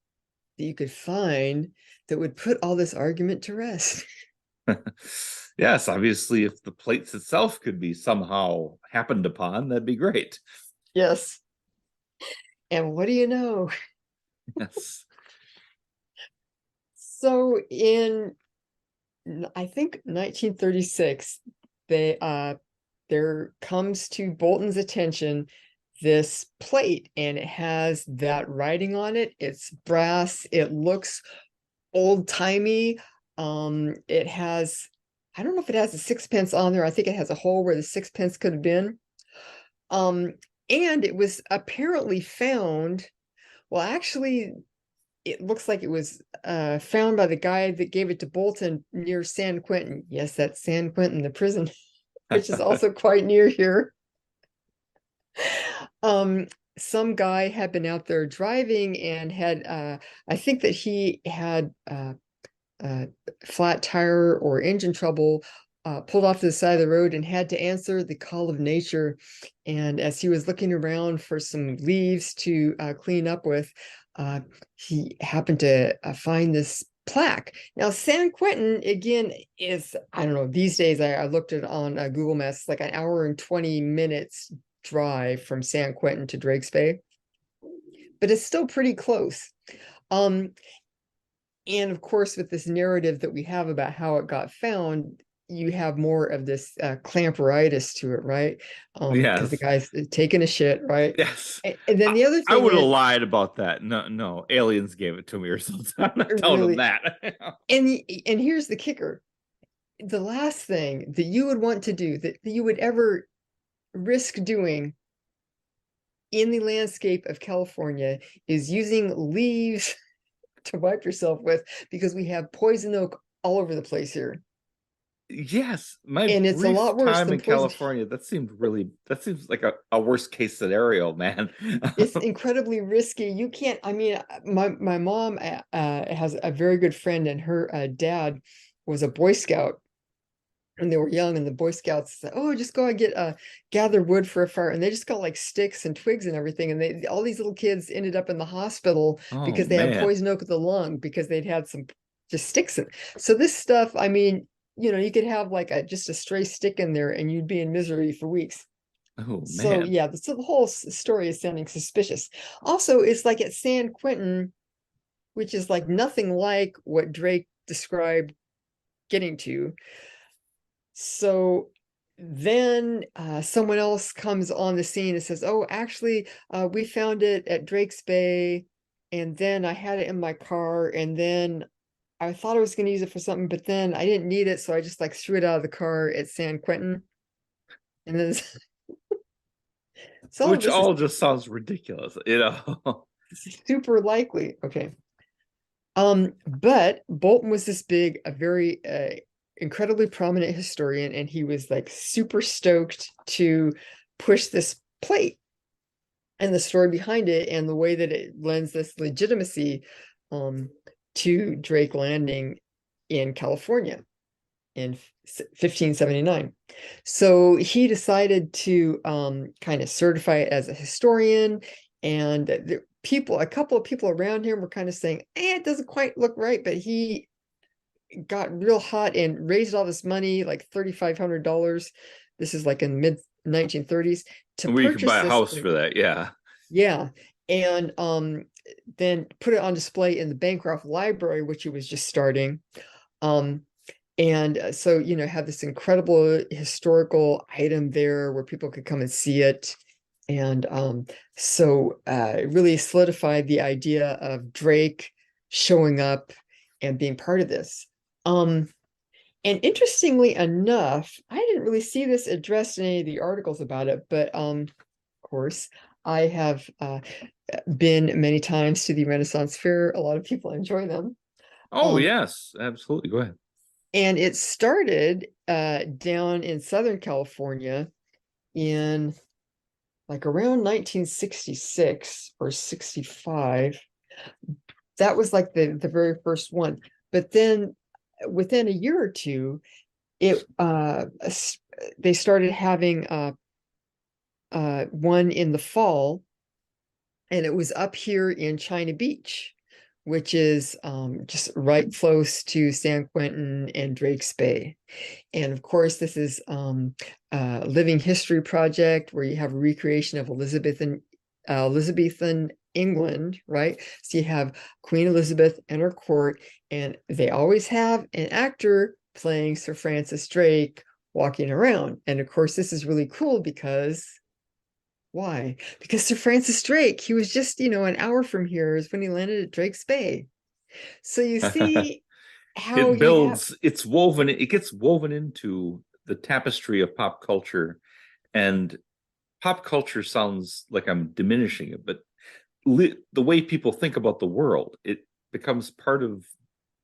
that you could find that would put all this argument to rest? Yes, obviously, if the plates itself could be somehow happened upon, that'd be great. Yes. And what do you know? Yes. So I think 1936, there comes to Bolton's attention this plate, and it has that writing on it. It's brass. It looks old timey. It has I don't know if it has a sixpence on there. I think it has a hole where the sixpence could have been. Um, and it was apparently found, well, actually, it looks like it was found by the guy that gave it to Bolton near San Quentin. Yes, that's San Quentin, the prison, which is also quite near here. Um, some guy had been out there driving and had, I think that he had flat tire or engine trouble, pulled off to the side of the road and had to answer the call of nature. And as he was looking around for some leaves to clean up with, he happened to find this plaque. Now, San Quentin, again, is, I don't know, these days I looked at it on Google Maps, like an hour and 20 minutes drive from San Quentin to Drake's Bay, but it's still pretty close. And of course, with this narrative that we have about how it got found, you have more of this clamperitis to it, right? Because the Yes. guy's taking a shit, right? Yes. And then the other I thing would have is, lied about that. No, no, aliens gave it to me or something. I'm not telling them really, that. and here's the kicker. The last thing that you would want to do, that you would ever risk doing in the landscape of California, is using leaves to wipe yourself with, because we have poison oak all over the place here. Yes, my And it's a brief lot worse time than in poison. California, that seems like a worst case scenario, man. It's incredibly risky. You can't, I mean, my mom has a very good friend, and her dad was a Boy Scout when they were young, and the Boy Scouts said, oh, just go and get gather wood for a fire. And they just got like sticks and twigs and everything. And they, all these little kids ended up in the hospital Oh because they had man. poison oak of the lung, because they'd had some just sticks in. So this stuff, I mean, you could have like just a stray stick in there and you'd be in misery for weeks. Oh So man. yeah, so the whole story is sounding suspicious. Also, it's like at San Quentin, which is like nothing like what Drake described getting to. So then someone else comes on the scene and says, oh, actually, we found it at Drake's Bay, and then I had it in my car, and then I thought I was going to use it for something, but then I didn't need it, so I just like threw it out of the car at San Quentin. And then so all of Which this is all just sounds ridiculous, you know. super likely. Okay. But Bolton was this big, a very incredibly prominent historian, and he was like super stoked to push this plate and the story behind it and the way that it lends this legitimacy to Drake landing in California in 1579. So he decided to kind of certify it as a historian, and the people, a couple of people around him were kind of saying, it doesn't quite look right, but he got real hot and raised all this money, like $3,500. This is like in the mid 1930s, to We could purchase buy a this house plate. for that, yeah. Yeah. And then put it on display in the Bancroft Library, which he was just starting. Um, and so, have this incredible historical item there where people could come and see it. And so it really solidified the idea of Drake showing up and being part of this. And interestingly enough, I didn't really see this addressed in any of the articles about it, but of course, I have been many times to the Renaissance Fair. A lot of people enjoy them. Oh Um, yes, absolutely. Go ahead. and it started down in Southern California in like around 1966 or 65. That was like the very first one. But then within a year or two, it they started having one in the fall, and it was up here in China Beach, which is just right close to San Quentin and Drake's Bay. And of course, this is a living history project where you have a recreation of Elizabethan England, right? So you have Queen Elizabeth and her court, and they always have an actor playing Sir Francis Drake walking around. And of course, this is really cool because why? Because Sir Francis Drake, he was just, an hour from here is when he landed at Drake's Bay. So you see how It you have, builds, it's woven, it gets woven into the tapestry of pop culture. And pop culture sounds like I'm diminishing it, but the way people think about the world, it becomes part of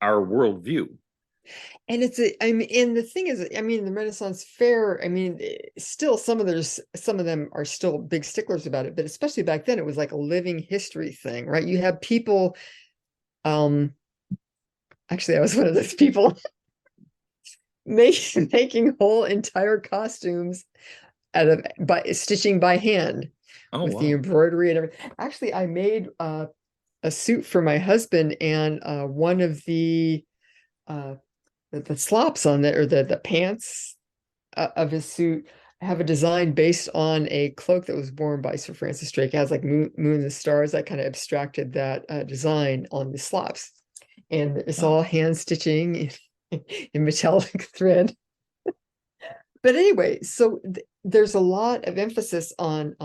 our worldview. and it's a, I mean, and the thing is, I mean, the Renaissance Fair, I mean, still some of them are still big sticklers about it, but especially back then, it was like a living history thing, right? You have people, um, actually, I was one of those people making whole entire costumes out of by stitching by hand Oh, with the wow. embroidery and everything. Actually, I made a suit for my husband, and one of uh, the slops on it, or the pants of his suit, have a design based on a cloak that was worn by Sir Francis Drake. It has like moon and stars. I kind of abstracted that design on the slops, and it's all Wow. hand stitching in metallic thread. But anyway, so there's a lot of emphasis on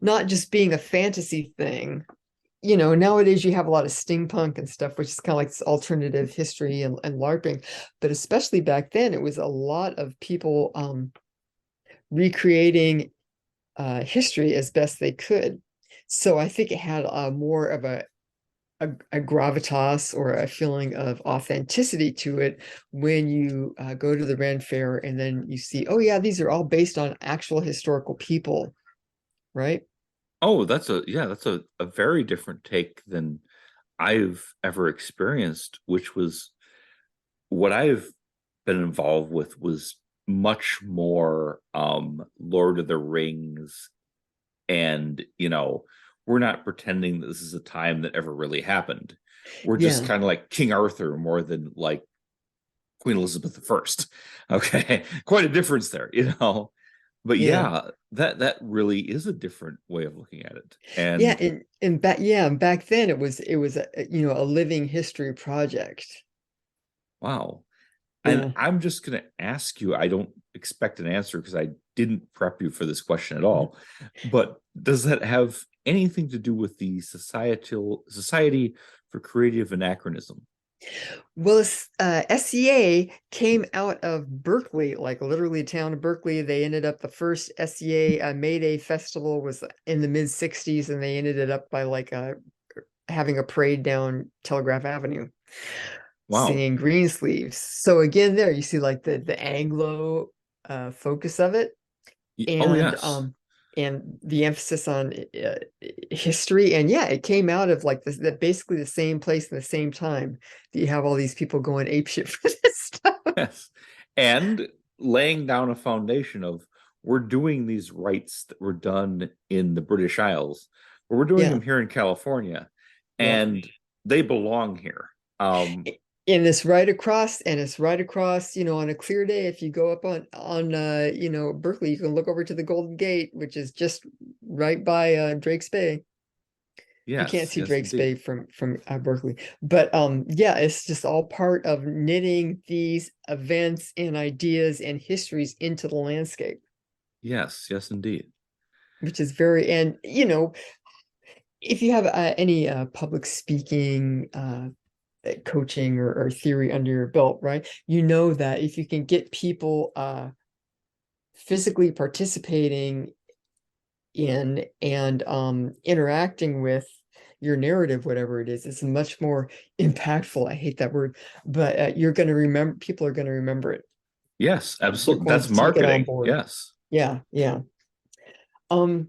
not just being a fantasy thing. You know, nowadays you have a lot of steampunk and stuff, which is kind of like this alternative history and LARPing. But especially back then, it was a lot of people recreating history as best they could. So I think it had more of a gravitas or a feeling of authenticity to it when you go to the Ren Fair and then you see, oh yeah, these are all based on actual historical people, right? Oh, that's a very different take than I've ever experienced, which was what I've been involved with was much more Lord of the Rings. And, we're not pretending that this is a time that ever really happened. We're just Yeah, kind of like King Arthur more than like Queen Elizabeth the First. Okay. Quite a difference there. But yeah, yeah, that really is a different way of looking at it. yeah. And And back, yeah, and back then it was a living history project. wow. And Yeah. I'm just going to ask you, I don't expect an answer because I didn't prep you for this question at all. But does that have anything to do with the Society for Creative Anachronism? Well, SCA came out of Berkeley, like literally town of Berkeley. They ended up the first SCA May Day festival was in the mid 60s, and they ended it up by like having a parade down Telegraph Avenue, Wow. singing Greensleeves. So again, there you see like the Anglo focus of it, Oh, and yes. the emphasis on history. And yeah, it came out of like this, that basically the same place in the same time that you have all these people going apeshit for this stuff. Yes. And laying down a foundation of we're doing these rites that were done in the British Isles, but we're doing Yeah, them here in California, yeah. and they belong here. And it's right across, on a clear day, if you go up on Berkeley, you can look over to the Golden Gate, which is just right by Drake's Bay. You can't Yes, see yes, Drake's indeed. Bay from Berkeley. But yeah, it's just all part of knitting these events and ideas and histories into the landscape, Yes, yes, indeed. which is very, and if you have any public speaking coaching or theory under your belt, right? You know that if you can get people physically participating in and interacting with your narrative, whatever it is, it's much more impactful. I hate that word, but you're going to remember, people are going to remember it. Yes, They're absolutely. going That's to take it on marketing. board. Yes. Yeah, yeah. Um,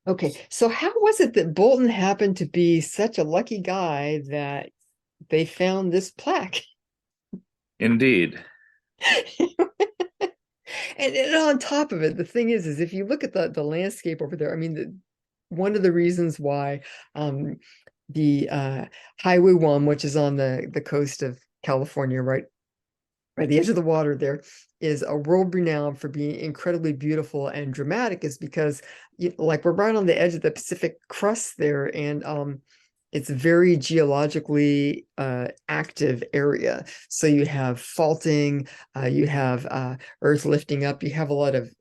okay, so how was it that Bolton happened to be such a lucky guy that they found this plaque? Indeed. And on top of it, the thing is if you look at the landscape over there, I mean, one of the reasons why um, the Highway 1, which is on the coast of California, right at the edge of the water there, is a world renowned for being incredibly beautiful and dramatic, is because like we're right on the edge of the Pacific crust there, and it's a very geologically active area. So you have faulting, you have earth lifting up, you have a lot of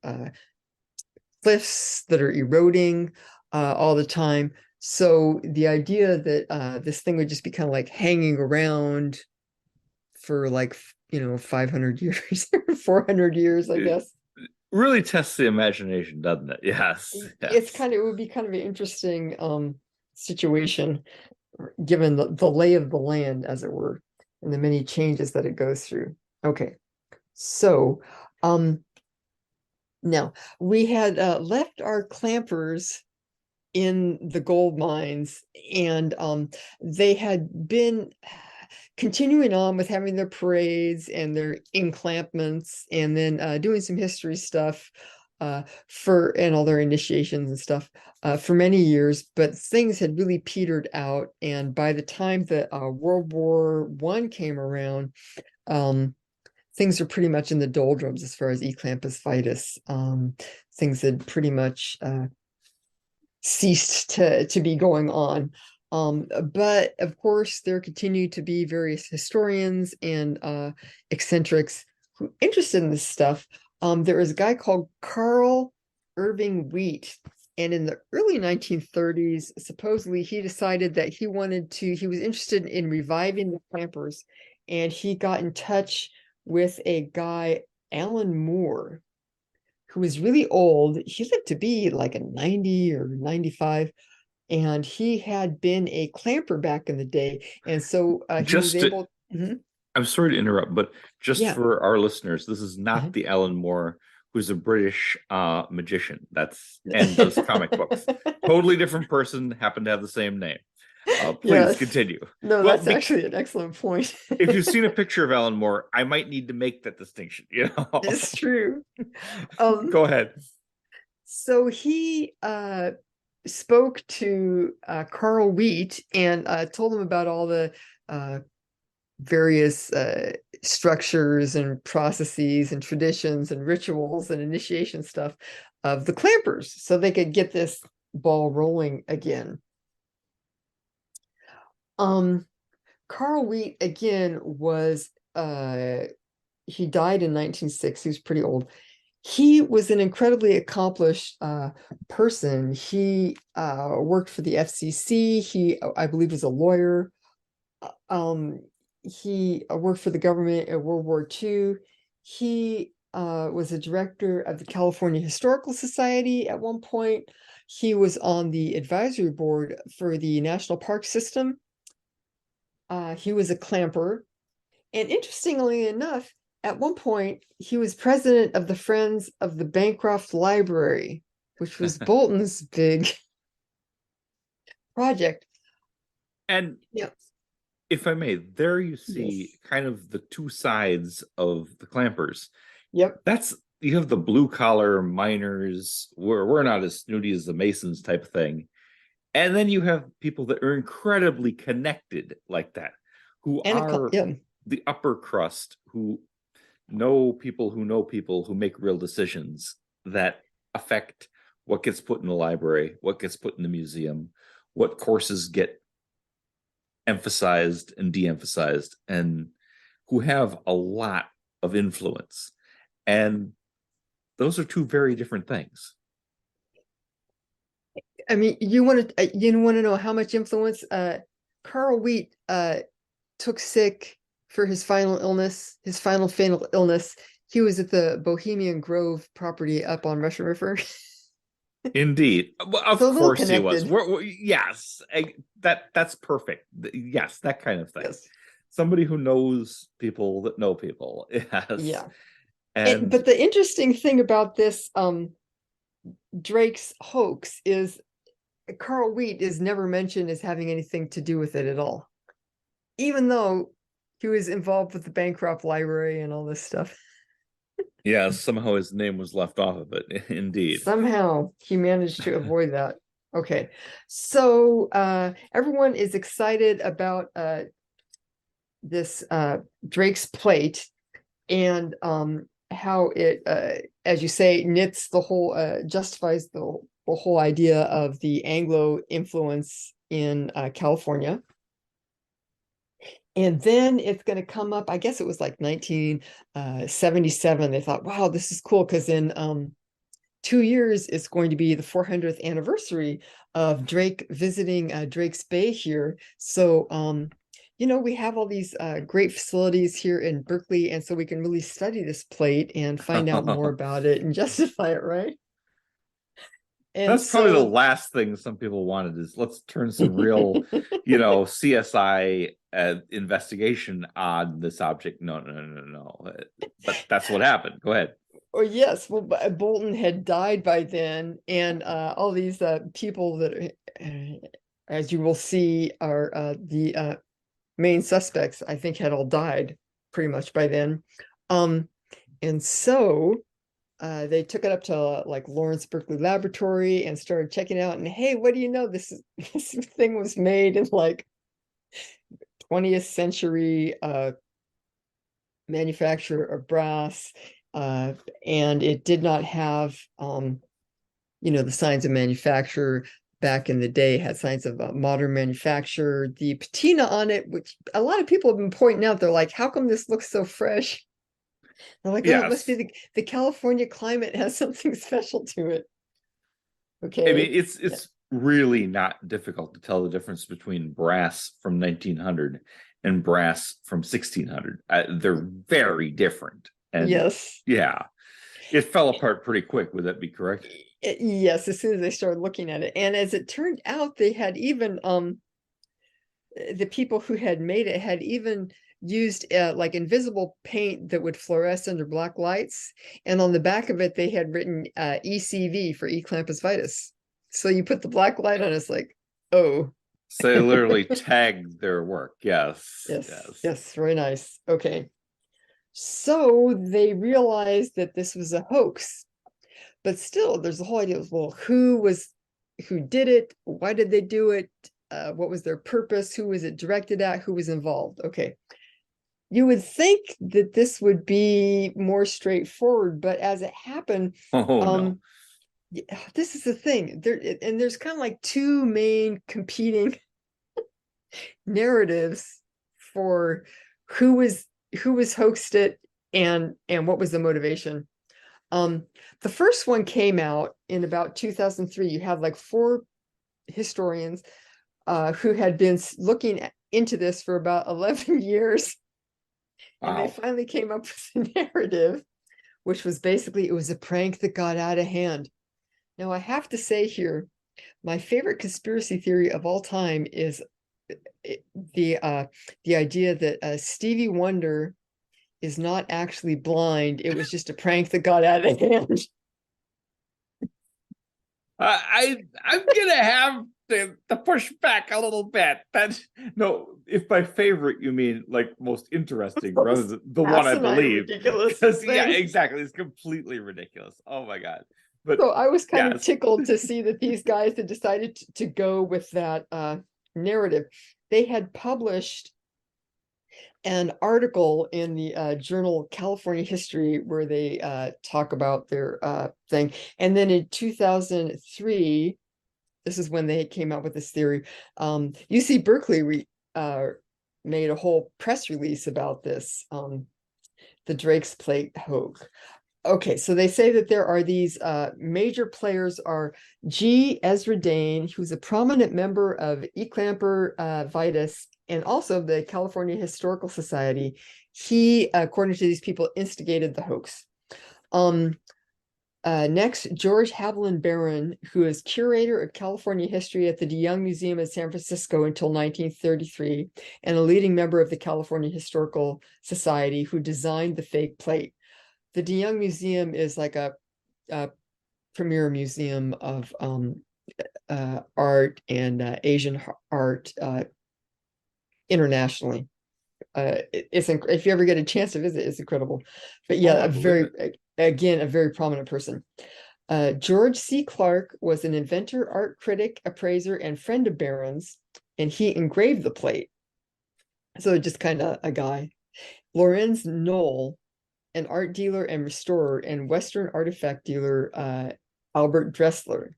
cliffs that are eroding all the time. So the idea that this thing would just be kind of like hanging around for like, 500 years, 400 years, I It guess. really tests the imagination, doesn't it? Yes, yes. It would be kind of an interesting situation, given the lay of the land, as it were, and the many changes that it goes through. Okay, so now we had left our clampers in the gold mines, and they had been continuing on with having their parades and their encampments, and then doing some history stuff and all their initiations and stuff for many years. But things had really petered out, and by the time that World War One came around, things are pretty much in the doldrums as far as Clampus Vitus. Things had pretty much ceased to be going on. But of course, there continue to be various historians and eccentrics who are interested in this stuff. There was a guy called Carl Irving Wheat, and in the early 1930s, supposedly he decided that he was interested in reviving the Clampers, and he got in touch with a guy, Alan Moore, who was really old. He lived to be like a 90 or 95, and he had been a clamper back in the day. And so he was Just to, able. Mhm. I'm sorry to interrupt, but just Yeah. for our listeners, this is Uh-huh. not the Alan Moore who's a British magician. And does comic books. Totally different person, happen to have the same name. Please Yes. continue. No, Well, that's actually an excellent point. if you've seen a picture of Alan Moore, I might need to make that distinction. It's true. Um, Go ahead. so he spoke to Carl Wheat and told him about all the various structures and processes and traditions and rituals and initiation stuff of the clampers, so they could get this ball rolling again. Carl Wheat again was he died in 1906. He was pretty old. He was an incredibly accomplished person. He worked for the FCC. He, I believe, was a lawyer. He worked for the government in World War II. He was a director of the California Historical Society at one point. He was on the advisory board for the National Park System. He was a clamper. And interestingly enough, at one point, he was president of the Friends of the Bancroft Library, which was Bolton's big project. And Yeah. if I may, there you Yes. see kind of the two sides of the clampers. Yep. You have the blue collar miners, we're not as snooty as the Masons type of thing. And then you have people that are incredibly connected like that, who And are yeah. the upper crust, who know people who make real decisions that affect what gets put in the library, what gets put in the museum, what courses get emphasized and de-emphasized, and who have a lot of influence. And those are two very different things. I mean, you want to know how much influence Carl Wheat took sick for his final illness, his final fatal illness. He was at the Bohemian Grove property up on Russian River. Indeed. Well, of So a little course he was. connected. Yes, that's perfect. Yes, that kind of thing. Yes. Somebody who knows people that know people. Yes. Yeah. And But the interesting thing about this Drake's hoax is Carl Wheat is never mentioned as having anything to do with it at all, even though he was involved with the Bancroft Library and all this stuff. yeah, somehow his name was left off of it. Indeed. Somehow he managed to avoid that. Okay, so everyone is excited about this Drake's plate, and how it, as you say, knits the whole, justifies the whole idea of the Anglo influence in California. And then it's going to come up, I guess it was like 1977. They thought, wow, this is cool, because in 2 years it's going to be the 400th anniversary of Drake visiting Drake's Bay here. So we have all these great facilities here in Berkeley, and so we can really study this plate and find out more about it and justify it, right? And That's probably the so last thing some people wanted is let's turn some real, CSI investigation on this object. No, no, no, no, no. But that's what happened. Go ahead. oh yes, well, Bolton had died by then, and all these people that, as you will see, are the main suspects, I think, had all died pretty much by then. And so they took it up to like Lawrence Berkeley Laboratory and started checking out. And hey, what do you know? This thing was made in like 20th century manufacture of brass, and it did not have the signs of manufacture back in the day. Had signs of modern manufacture. The patina on it, which a lot of people have been pointing out, they're like, how come this looks so fresh? They're like, oh, it must be the California climate has something special to it. Okay. I mean, it's really not difficult to tell the difference between brass from 1900 and brass from 1600. They're very different. And yes. Yeah, it fell apart pretty quick. Would that be correct? Yes, as soon as they started looking at it. And as it turned out, they had even the people who had made it had even used like invisible paint that would fluoresce under black lights, and on the back of it they had written ECV for Clampus Vitus. So you put the black light on, it's like, oh. So they literally tagged their work. Yes. Yes, very nice. Okay, so they realized that this was a hoax, but still there's the whole idea of, well, who did it, why did they do it, what was their purpose, who was it directed at, who was involved. Okay, you would think that this would be more straightforward, but as it happened, no. This is the thing. There's kind of like two main competing narratives for who was hoaxed it and what was the motivation. The first one came out in about 2003. You have like 4 historians who had been looking into this for about 11 years. And they finally came up with a narrative, which was basically, it was a prank that got out of hand. Now, I have to say here, my favorite conspiracy theory of all time is the idea that Stevie Wonder is not actually blind. It was just a prank that got out of hand. I'm gonna have to push back a little bit. No, if by favorite you mean like most interesting rather than the one I believe. Yeah, exactly. It's completely ridiculous. Oh my God. But so I was kind of tickled to see that these guys had decided to go with that narrative. They had published an article in the journal California History where they talk about their thing. And then in 2003, this is when they came out with this theory. UC Berkeley made a whole press release about this, the Drake's Plate hoax. Okay, so they say that there are these major players are G. Ezra Dane, who's a prominent member of Clampus Vitus and also the California Historical Society. He, according to these people, instigated the hoax. Next, George Haviland Barron, who is curator of California history at the DeYoung Museum in San Francisco until 1933, and a leading member of the California Historical Society, who designed the fake plate. The DeYoung Museum is like a premier museum of art and Asian art internationally. If you ever get a chance to visit, it's incredible. But yeah, a very prominent person. George C. Clark was an inventor, art critic, appraiser, and friend of Barron's, and he engraved the plate. So just kind of a guy. Lorenz Knoll, an art dealer and restorer, and Western artifact dealer Albert Dressler.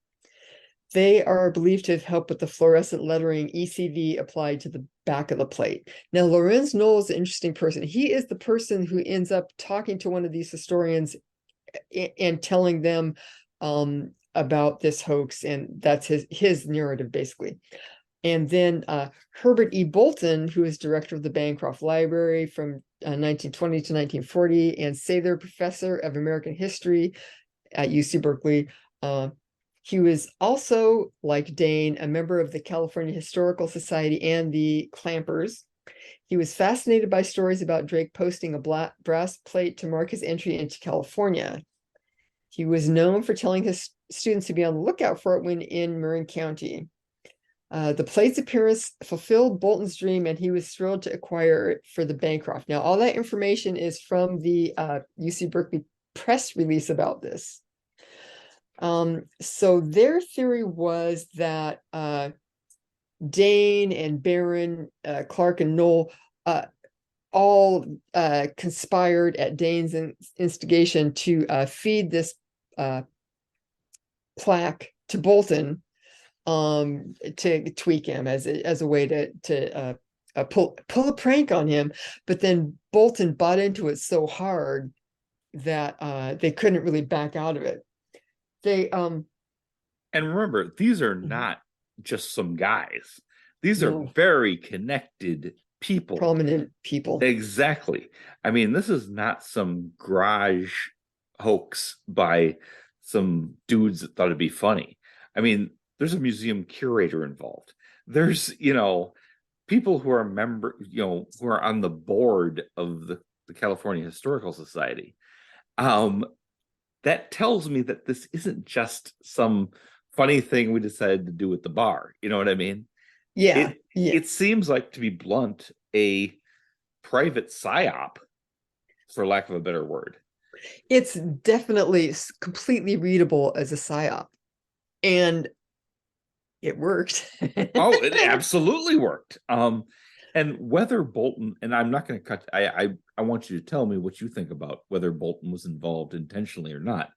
They are believed to have helped with the fluorescent lettering ECV applied to the back of the plate. Now, Lorenz Knoll is an interesting person. He is the person who ends up talking to one of these historians and telling them about this hoax, and that's his narrative, basically. And then Herbert E. Bolton, who was director of the Bancroft Library from 1920 to 1940 and Sather Professor of American History at UC Berkeley. He was also, like Dane, a member of the California Historical Society and the Clampers. He was fascinated by stories about Drake posting a brass plate to mark his entry into California. He was known for telling his students to be on the lookout for it when in Marin County. The plate's appearance fulfilled Bolton's dream, and he was thrilled to acquire it for the Bancroft. Now, all that information is from the UC Berkeley press release about this. So their theory was that Dane and Barron, Clark and Knoll all conspired at Dane's instigation to feed this plaque to Bolton to tweak him as a way to pull a prank on him. But then Bolton bought into it so hard that they couldn't really back out of it. And remember, these are not just some guys. These are very connected people. Prominent people. Exactly. I mean, this is not some garage hoax by some dudes that thought it'd be funny. I mean, there's a museum curator involved. There's, people who are who are on the board of the California Historical Society. That tells me that this isn't just some funny thing we decided to do at the bar. You know what I mean? Yeah. It seems like, to be blunt, a private psyop, for lack of a better word. It's definitely completely readable as a psyop. And it worked. Oh, it absolutely worked. And whether Bolton, and I'm not going to cut, I want you to tell me what you think about whether Bolton was involved intentionally or not.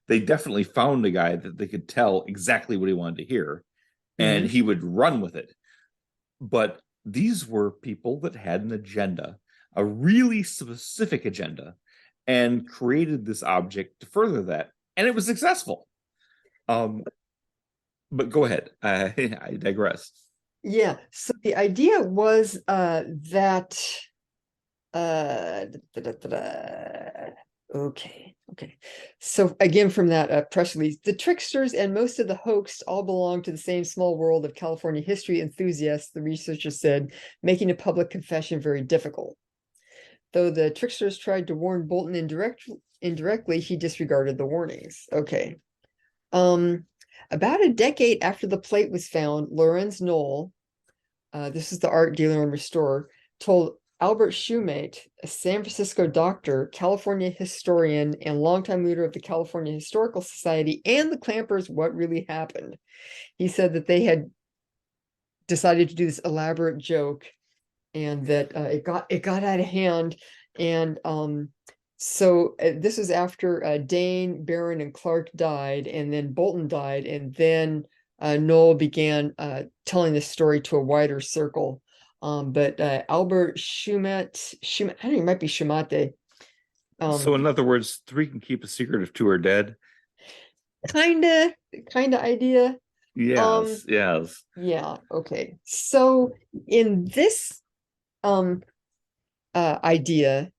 They definitely found a guy that they could tell exactly what he wanted to hear, and he would run with it. But these were people that had an agenda, a really specific agenda, and created this object to further that, and it was successful. But go ahead. I digress. Yeah. So the idea was that okay. So again, from that press release, the tricksters and most of the hoax all belong to the same small world of California history enthusiasts, the researchers said, making a public confession very difficult. Though the tricksters tried to warn Bolton indirectly, he disregarded the warnings. Okay. About a decade after the plate was found, Lorenz Knoll, this is the art dealer and restorer, told Albert Shumate, a San Francisco doctor, California historian, and longtime leader of the California Historical Society and the Clampers, what really happened. He said that they had decided to do this elaborate joke, and that it got out of hand. And so this was after Dane, Barron, and Clark died, and then Bolton died, and then Knoll began telling this story to a wider circle. But Albert Shumate, I think it might be Shumate. So in other words, three can keep a secret if two are dead. Kinda idea. Yes. Yeah. Okay. So in this idea,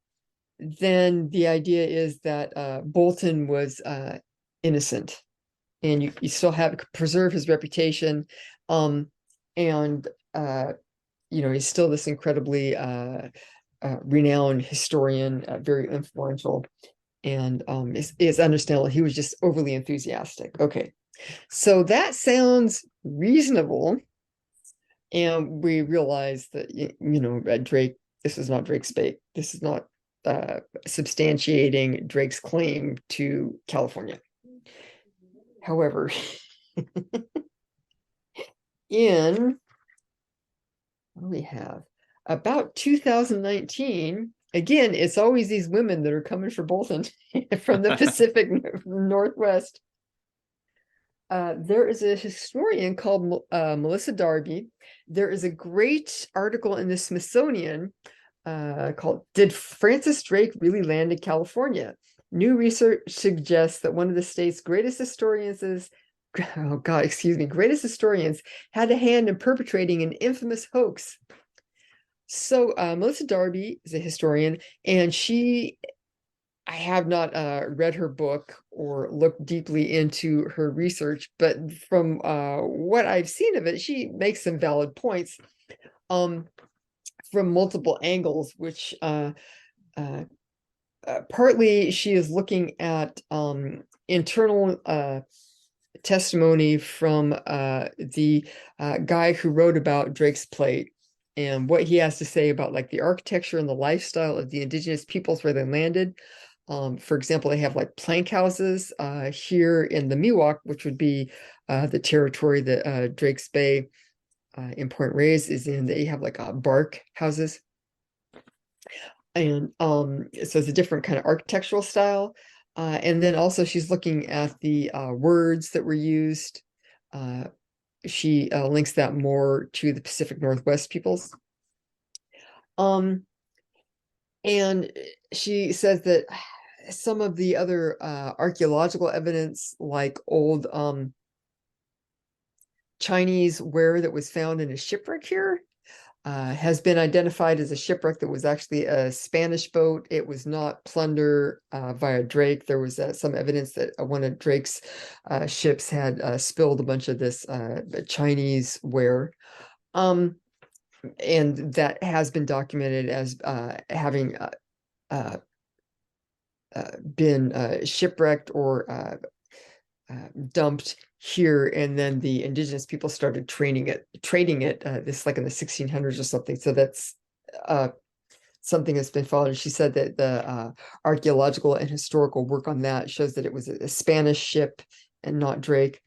then the idea is that Bolton was innocent, and you still have preserve his reputation, and he's still this incredibly renowned historian, very influential, and it's understandable he was just overly enthusiastic. Okay, so that sounds reasonable, and we realize that Drake. This is not Drake's fate. This is not substantiating Drake's claim to California. However, what do we have? About 2019, again, it's always these women that are coming for Bolton from the Pacific Northwest. There is a historian called Melissa Darby. There is a great article in the Smithsonian called "Did Francis Drake Really Land in California?" New research suggests that one of the state's greatest historians oh God, excuse me, greatest historians had a hand in perpetrating an infamous hoax. So Melissa Darby is a historian, and I have not read her book or looked deeply into her research, but from what I've seen of it, she makes some valid points from multiple angles, which partly she is looking at internal testimony from the guy who wrote about Drake's Plate and what he has to say about like the architecture and the lifestyle of the indigenous peoples where they landed. For example, they have like plank houses here in the Miwok, which would be the territory that Drake's Bay in Point Reyes is in. They have like bark houses. And so it's a different kind of architectural style. And then also she's looking at the words that were used. She links that more to the Pacific Northwest peoples. And she says that some of the other archaeological evidence, like old Chinese ware that was found in a shipwreck here, has been identified as a shipwreck that was actually a Spanish boat. It was not plunder via Drake. There was some evidence that one of Drake's ships had spilled a bunch of this Chinese ware. And that has been documented as having been shipwrecked or dumped here, and then the indigenous people started trading it this like in the 1600s or something. So that's something that's been followed. She said that the archaeological and historical work on that shows that it was a Spanish ship and not Drake.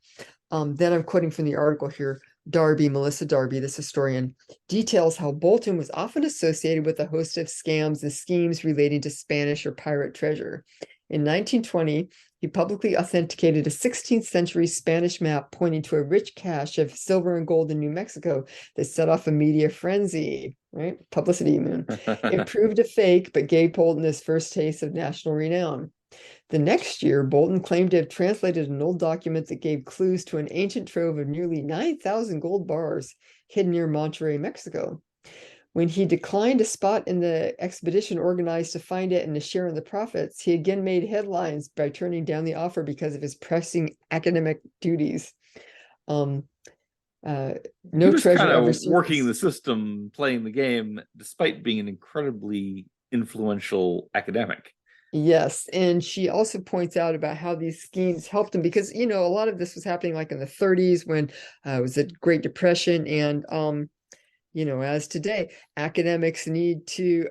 Then I'm quoting from the article here. Melissa Darby, this historian, details how Bolton was often associated with a host of scams and schemes relating to Spanish or pirate treasure. In 1920, he publicly authenticated a 16th century Spanish map pointing to a rich cache of silver and gold in New Mexico that set off a media frenzy, right? Publicity moon. It proved a fake, but gave Bolton his first taste of national renown. The next year, Bolton claimed to have translated an old document that gave clues to an ancient trove of nearly 9,000 gold bars hidden near Monterrey, Mexico. When he declined a spot in the expedition organized to find it and to share in the profits, he again made headlines by turning down the offer because of his pressing academic duties. No he was treasure kind ever of working surfaced. the system, playing the game, despite being an incredibly influential academic. Yes, and she also points out about how these schemes helped him because, a lot of this was happening like in the 30s when it was a Great Depression, and as today, academics need to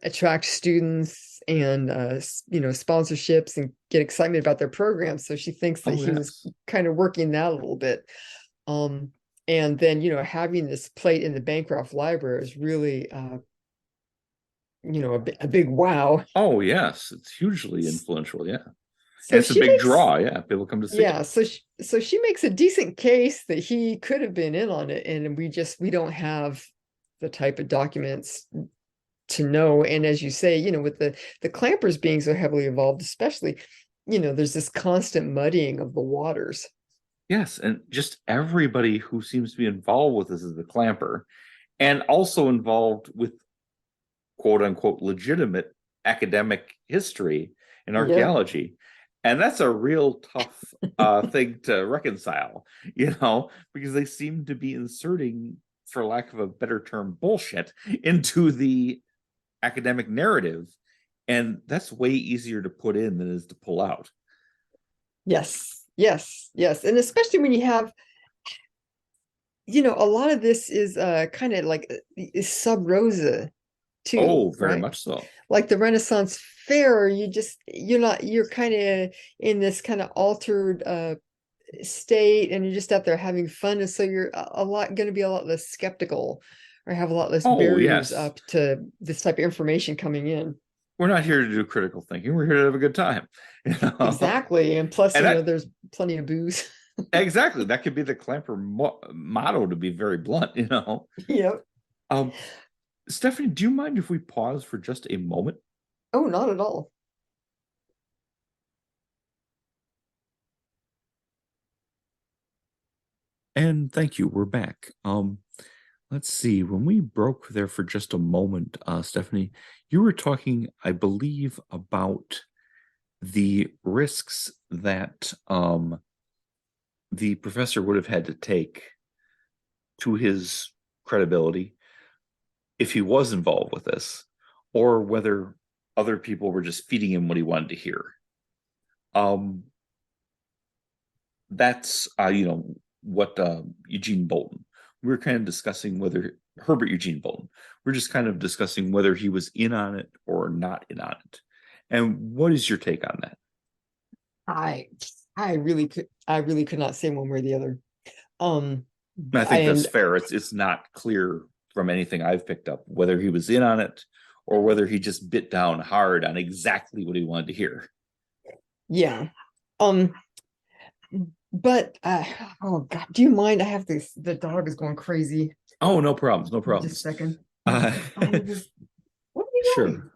attract students and sponsorships and get excitement about their programs. So she thinks that he was kind of working that a little bit. And then having this plate in the Bancroft Library is really a big wow. Oh yes, it's hugely influential. Yeah, So and it's a she big makes draw. Yeah, people come to see it. so she makes a decent case that he could have been in on it, and we don't have the type of documents to know. And as you say, with the clampers being so heavily involved, especially, there's this constant muddying of the waters. Yes, and just everybody who seems to be involved with this is the clamper, and also involved with quote unquote legitimate academic history and Yeah. archaeology. And that's a real tough thing to reconcile, because they seem to be inserting, for lack of a better term, bullshit into the academic narrative. And that's way easier to put in than it is to pull out. Yes. Yes. Yes. And especially when you have, a lot of this is kind of like is sub rosa too, Oh, very right? much so. Like the Renaissance fair, you're kind of in this kind of altered state, and you're just out there having fun, and so you're going to be a lot less skeptical or have a lot less Oh, barriers yes. up to this type of information coming in. We're not here to do critical thinking. We're here to have a good time. Exactly. And plus, And that there's plenty of booze. exactly, that could be the clamper motto, to be very blunt. Yep. Um, Stephanie, do you mind if we pause for just a moment? Oh, not at all. And thank you. We're back. Let's see. When we broke there for just a moment, Stephanie, you were talking, I believe, about the risks that the professor would have had to take to his credibility if he was involved with this, or whether other people were just feeding him what he wanted to hear. Um, that's what Eugene Bolton. We were kind of discussing whether Herbert Eugene Bolton. We're just kind of discussing whether he was in on it or not in on it. And what is your take on that? I I really could not say one way or the other. Um, I think that's and fair. It's not clear from anything I've picked up whether he was in on it or whether he just bit down hard on exactly what he wanted to hear. yeah. Um, but oh God, do you mind? I have this, the dog is going crazy. Oh, no problems, no Just a problems. second. Uh, What are you doing? sure.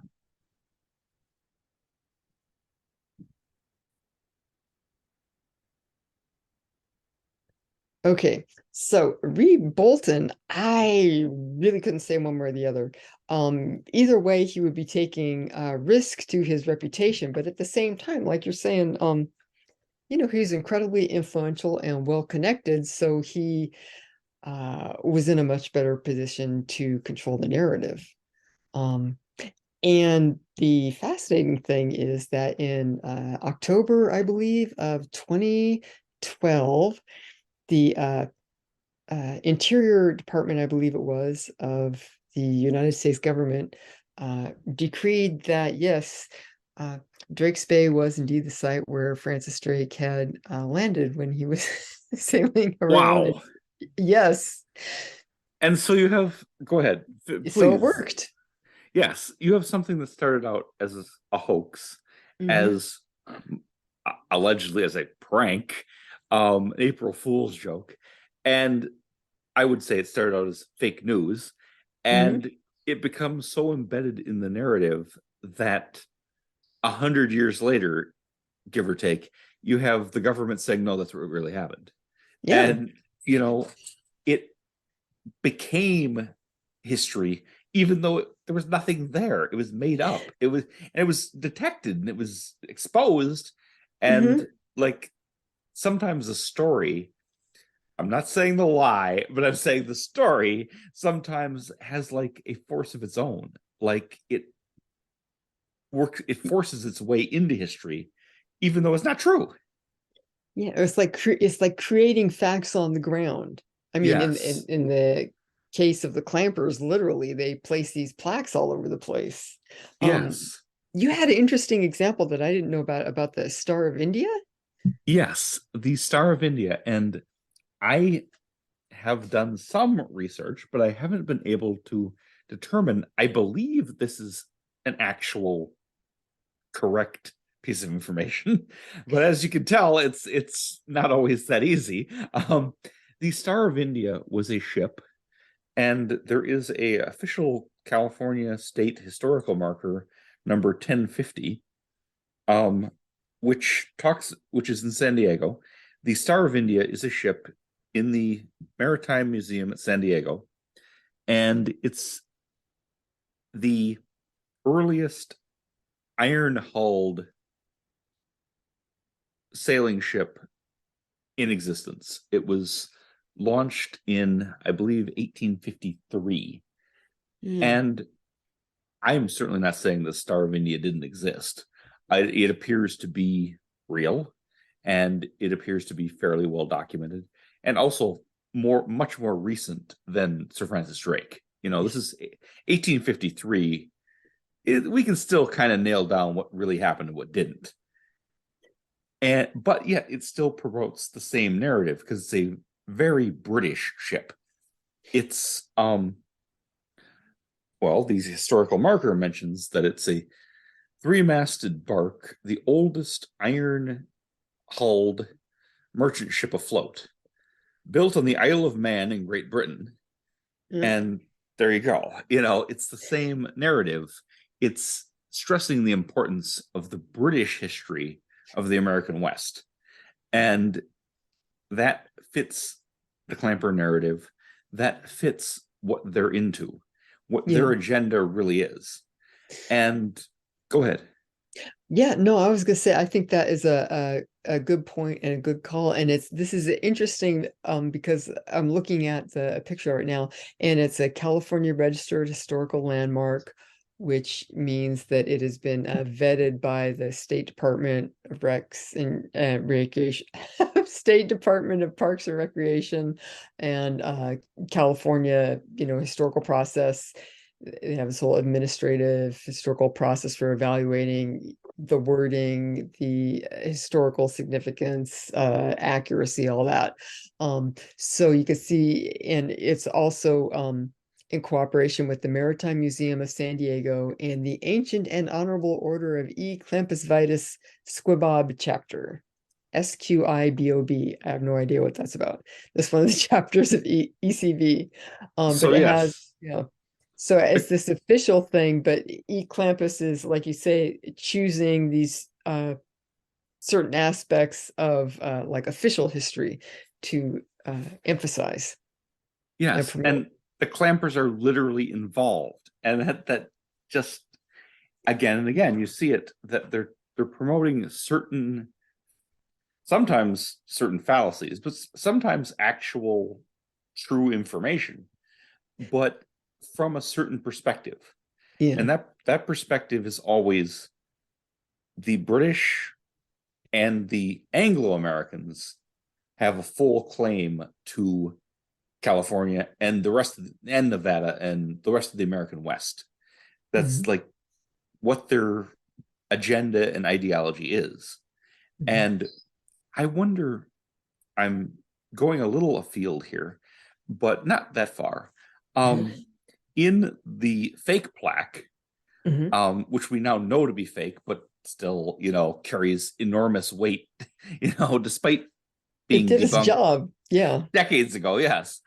Okay, so Reed Bolton, I really couldn't say one way or the other. Either way, he would be taking risk to his reputation, but at the same time, like you're saying, he's incredibly influential and well connected, so he was in a much better position to control the narrative. Um, and the fascinating thing is that in October, I believe, of 2012, the Interior Department, I believe it was, of the United States government decreed that, yes, uh, Drake's Bay was indeed the site where Francis Drake had landed when he was sailing around. Wow. Yes, And so you have, go ahead, so it please. worked. Yes, you have something that started out as a hoax, Mhm. as allegedly as a prank, April Fool's joke. And I would say it started out as fake news. Mhm. And it becomes so embedded in the narrative that 100 years later, give or take, you have the government saying, no, that's what really happened. Yeah. And, you know, it became history, even though there was nothing there. It was made up. It was detected and it was exposed. And Mhm. like sometimes a story, I'm not saying the lie, but I'm saying the story sometimes has like a force of its own. Like it forces its way into history, even though it's not true. Yeah, it's like creating facts on the ground. I mean, in in Yes. in the case of the clampers, literally, they place these plaques all over the place. Um, Yes. you had an interesting example that I didn't know about the Star of India. Yes. The Star of India. And I have done some research, but I haven't been able to determine. I believe this is an actual correct piece of information, but as you can tell, it's not always that easy. The Star of India was a ship, and there is a official California state historical marker number 1050, um, which is in San Diego. The Star of India is a ship in the Maritime Museum at San Diego, and it's the earliest iron-hulled sailing ship in existence. It was launched in, I believe, 1853. Hmm. And I'm certainly not saying the Star of India didn't exist. It appears to be real, and it appears to be fairly well documented, and also much more recent than Sir Francis Drake. This is 1853. We can still kind of nail down what really happened and what didn't. But yet it still promotes the same narrative because it's a very British ship. It's well, the historical marker mentions that it's a three-masted bark, the oldest iron-hulled merchant ship afloat, built on the Isle of Man in Great Britain. Yeah. And there you go. It's the same narrative. It's stressing the importance of the British history of the American West. And that fits the Clamper narrative that fits what they're into, what Yeah. their agenda really is. And go ahead. Yeah, no, I was gonna say I think that is a good point and a good call. And this is interesting because I'm looking at the picture right now, and it's a California Registered Historical Landmark, which means that it has been vetted by the State Department of Recs and Recreation, State Department of Parks and Recreation, and California, historical process. They have this whole administrative historical process for evaluating the wording, the historical significance, accuracy, all that. So you can see, and it's also in cooperation with the Maritime Museum of San Diego and the Ancient and Honorable Order of Clampus Vitus Squibob chapter. SQIBOB. I have no idea what that's about. That's one of the chapters of ECV. So But it has, yes, so it's this official thing, but Clampus is, like you say, choosing these certain aspects of like official history to emphasize and yes, promote. and the clampers are literally involved, and that just again and again you see it that they're promoting sometimes certain fallacies, but sometimes actual true information, but from a certain perspective. Yeah. And that perspective is always the British and the Anglo-Americans have a full claim to California and Nevada and the rest of the American West. That's Mhm. like what their agenda and ideology is. Mhm. And I wonder, I'm going a little afield here, but not that far. In the fake plaque, Mhm. which we now know to be fake, but still, carries enormous weight, despite It being did its debunked job. Yeah. decades ago. Yes.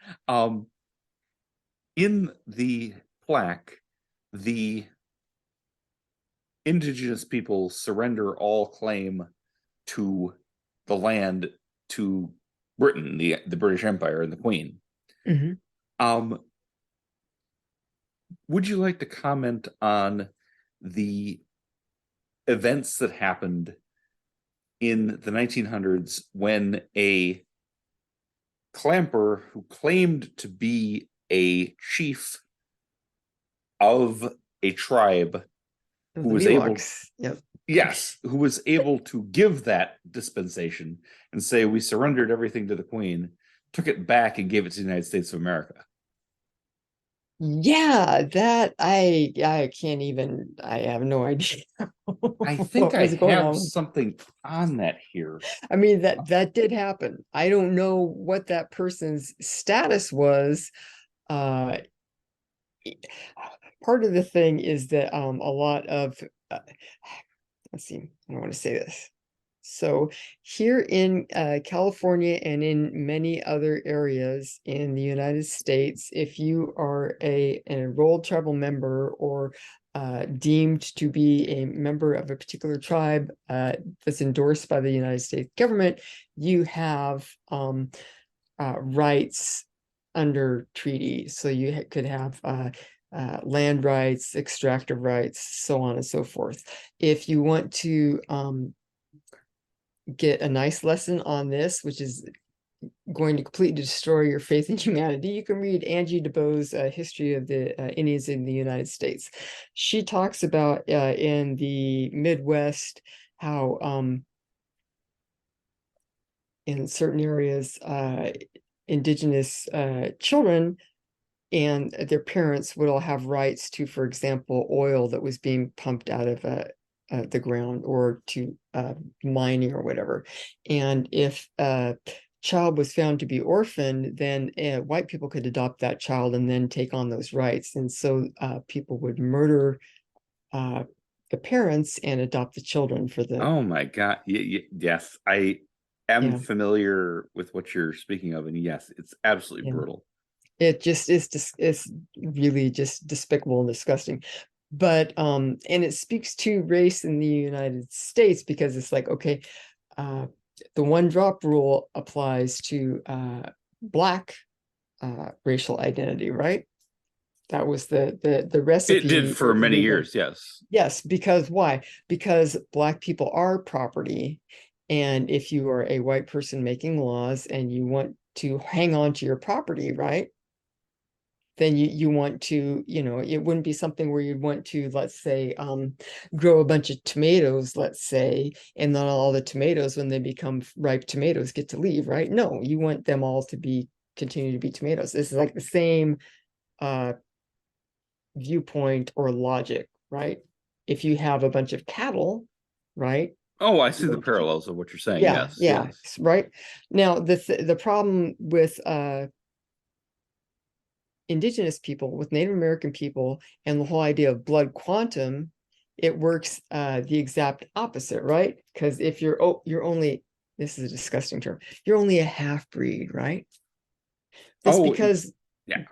In the plaque, the indigenous people surrender all claim to the land to Britain, the British Empire, and the Queen. Mhm. Um, would you like to comment on the events that happened in the 1900s when a clamper who claimed to be a chief of a tribe who The was able Milox. Yep. yes, who was able to give that dispensation and say we surrendered everything to the Queen, took it back and gave it to the United States of America. Yeah, that I can't even, I have no idea I think what I was going have on. something on that here. I mean, that did happen. I don't know what that person's status was. Uh Part of the thing is that a lot of let's see, I don't want to say this. So here in California and in many other areas in the United States, if you are an enrolled tribal member or deemed to be a member of a particular tribe that's endorsed by the United States government, you have rights under treaty. So you could have land rights, extractive rights, so on and so forth. If you want to get a nice lesson on this, which is going to completely destroy your faith in humanity, you can read Angie DeBoe's History of the Indians in the United States. She talks about in the Midwest how in certain areas indigenous children and their parents would all have rights to, for example, oil that was being pumped out of the ground or to mining or whatever. And if a child was found to be orphaned, then white people could adopt that child and then take on those rights. And so people would murder the parents and adopt the children for the, Oh my God. Yes, I am yeah, familiar with what you're speaking of. And yes, it's absolutely yeah. brutal. It just is just it's really just despicable and disgusting. But and it speaks to race in the United States because it's like, okay, uh the one drop rule applies to Black racial identity, right? That was the It did recipe for or the many reason. years, yes. Yes, because why? Because Black people are property. And if you are a white person making laws and you want to hang on to your property, right? Then you want to, it wouldn't be something where you'd want to, let's say, grow a bunch of tomatoes, let's say, and then all the tomatoes, when they become ripe tomatoes, get to leave, right? No, you want them all to be continue to be tomatoes. This is like the same uh viewpoint or logic, right? If you have a bunch of cattle, right? Oh, I You see the want to keep, parallels of what you're saying. yeah, Yes, yeah, yes. right. Now the problem with indigenous people, with Native American people, and the whole idea of blood quantum, it works the exact opposite, right? Because if you're only, this is a disgusting term, you're only a half breed, right? That's Oh, because yeah.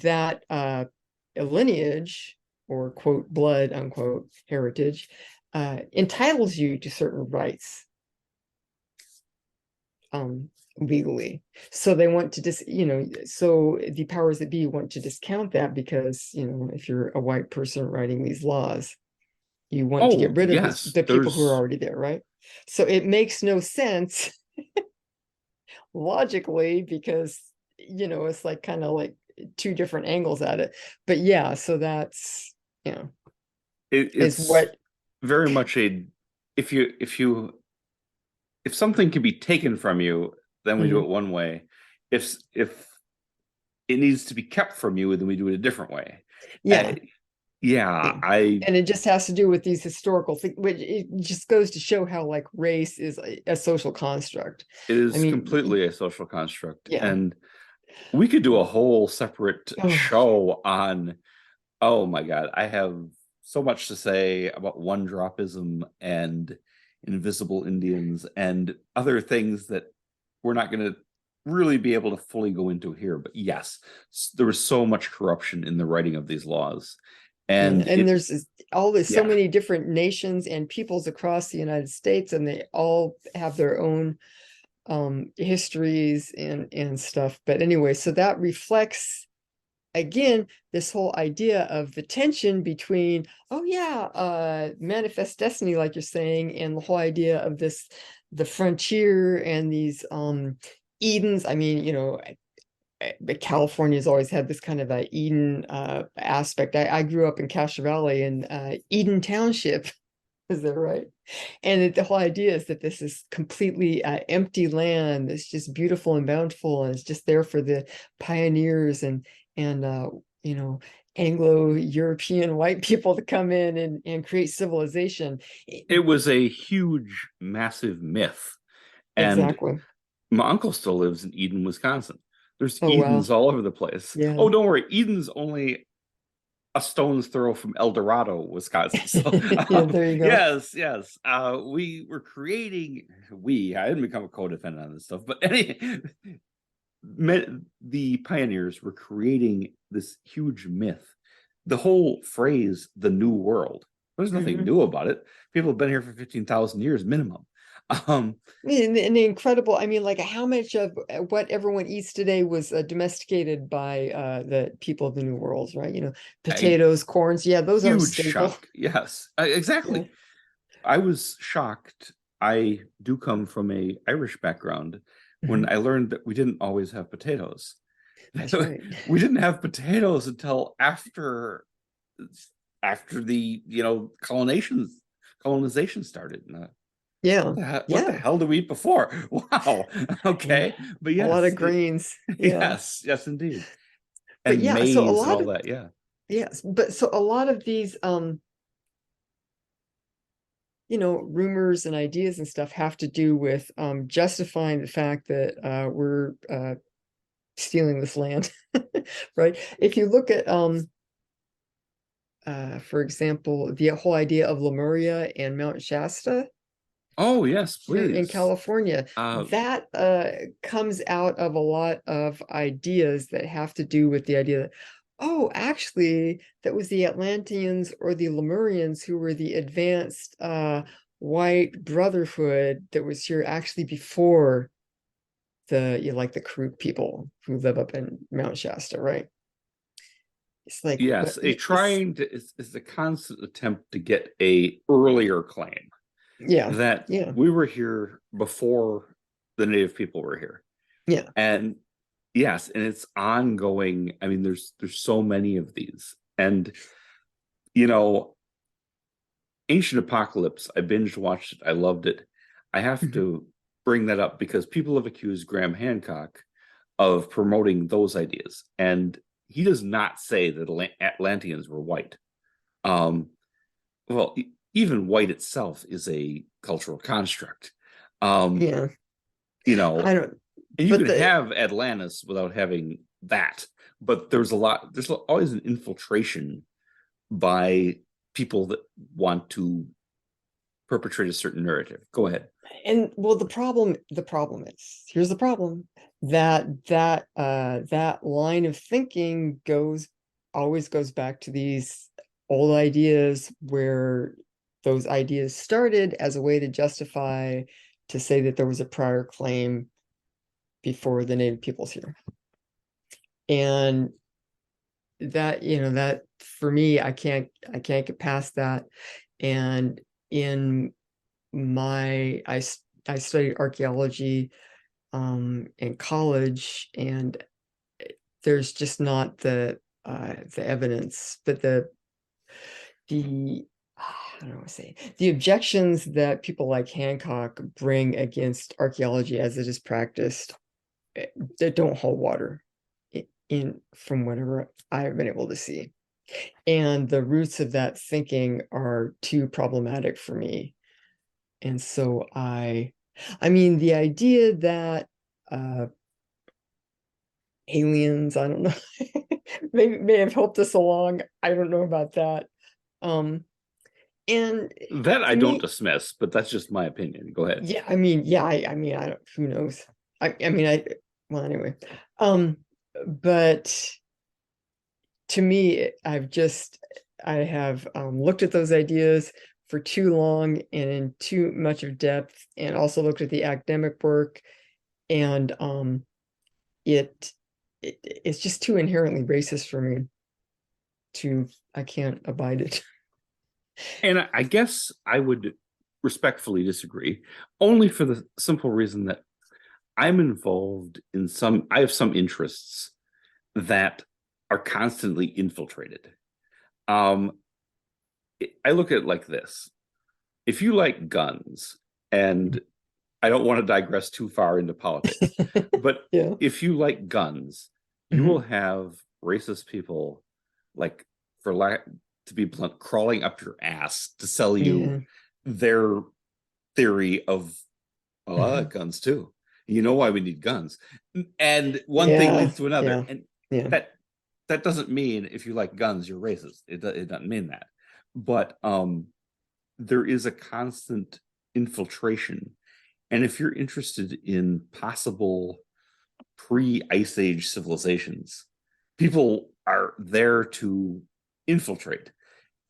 that lineage, or quote blood unquote heritage, entitles you to certain rights legally. So they want to so the powers that be want to discount that, because if you're a white person writing these laws, you want to get Oh, rid of yes. the people who are There's already there, right? So it makes no sense logically, because it's like kind of like two different angles at it. But yeah, so that's, is it's what. very much a if something can be taken from you, then we do Mhm. it one way. If it needs to be kept from you, then we do it a different way. Uh, Yeah, yeah, yeah. I And it just has to do with these historical things, which it just goes to show how like race is a social construct. it I is mean, completely a social construct, yeah. and we could do a whole separate Oh, show on. Oh my God, I have so much to say about one dropism and invisible Indians and other things that we're not going to really be able to fully go into here. But yes, there was so much corruption in the writing of these laws. yeah. And And there's so yeah, many different nations and peoples across the United States, and they all have their own histories and stuff. But anyway, so that reflects again this whole idea of the tension between, oh yeah, manifest destiny, like you're saying, and the whole idea of the frontier and these Edens. I mean, California's always had this kind of a Eden aspect. I grew up in Cache Valley in Eden Township. Is that right? And the whole idea is that this is completely empty land. It's just beautiful and bountiful, and it's just there for the pioneers and you know Anglo-European white people to come in and create civilization. it was a huge, massive myth. And Exactly. my uncle still lives in Eden, Wisconsin. There's Oh Edens wow. all over the place. Yeah. Oh, don't worry, Eden's only a stone's throw from El Dorado, Wisconsin. So Yeah, there you go. yes, yes. We were creating I didn't become a co-defendant on this stuff, but the pioneers were creating this huge myth. The whole phrase, the new world, there's nothing Mhm. new about it. People have been here for 15,000 years minimum. Um, And the incredible, I mean, like how much of what everyone eats today was domesticated by the people of the New World, right? a Potatoes, corns, yeah, those aren't huge staple. shock. Yes, Yeah. exactly. I was shocked. I do come from a Irish background when Mhm. I learned that we didn't always have potatoes. That's right. We didn't have potatoes until after the colonization started. Yeah. What the Yeah. hell did we eat before? Wow. Yeah. Okay, but A lot yes, of greens. Yeah. yes, indeed, But and yeah, so a maize and lot all of, that. Yeah. yes, but so a lot of these rumors and ideas and stuff have to do with justifying the fact that we're stealing this land. Right? If you look at for example, the whole idea of Lemuria and Mount Shasta Oh yes, here in please. California, Uh, that comes out of a lot of ideas that have to do with the idea that, oh, actually, that was the Atlanteans or the Lemurians who were the advanced white brotherhood that was here actually before like the Karuk people who live up in Mount Shasta, right? It's like, Yes, but a trying to is a constant attempt to get a earlier claim yeah, that yeah, we were here before the native people were here. yeah. And yes, and it's ongoing. I mean, there's so many of these. And you know, Ancient Apocalypse, I binge watched it. I loved it. I have Mhm. to bring that up because people have accused Graham Hancock of promoting those ideas. And he does not say that Atlanteans were white. Um, well, even white itself is a cultural construct. Um, Yeah, you I know, don't, and you but can have Atlantis without having that, but there's always an infiltration by people that want to perpetrate a certain narrative. Go ahead. and well, the problem is, here's the problem, that line of thinking always goes back to these old ideas where those ideas started as a way to justify, to say that there was a prior claim before the native peoples here. And that, that for me, I can't get past that. And in I studied archaeology in college, and there's just not the evidence, but the I don't know what to say, the objections that people like Hancock bring against archaeology as it is practiced, that don't hold water in from whatever I've been able to see. And the roots of that thinking are too problematic for me. And so I mean, the idea that uh aliens, I don't know, may have helped us along. I don't know about that. Um, and That I to don't me, dismiss, but that's just my opinion. Go ahead. yeah, I mean, yeah, I mean, I don't, who knows? I mean, well, anyway. Um, but to me, I have looked at those ideas for too long and in too much of depth, and also looked at the academic work, and it, it's just too inherently racist for me to, I can't abide it. And I guess I would respectfully disagree, only for the simple reason that I'm involved in I have some interests that are constantly infiltrated. Um, I look at it like this. If you like guns, and I don't want to digress too far into politics, but Yeah. if you like guns, you will Mhm. have racist people, like, for lack to be blunt, crawling up your ass to sell you Yeah. their theory of, oh, I like Mhm. guns too. You know why we need guns, and one thing Yeah. leads to another, Yeah. and Yeah. that that doesn't mean if you like guns you're racist. It doesn't mean that, but there is a constant infiltration. And if you're interested in possible pre-Ice Age civilizations, people are there to infiltrate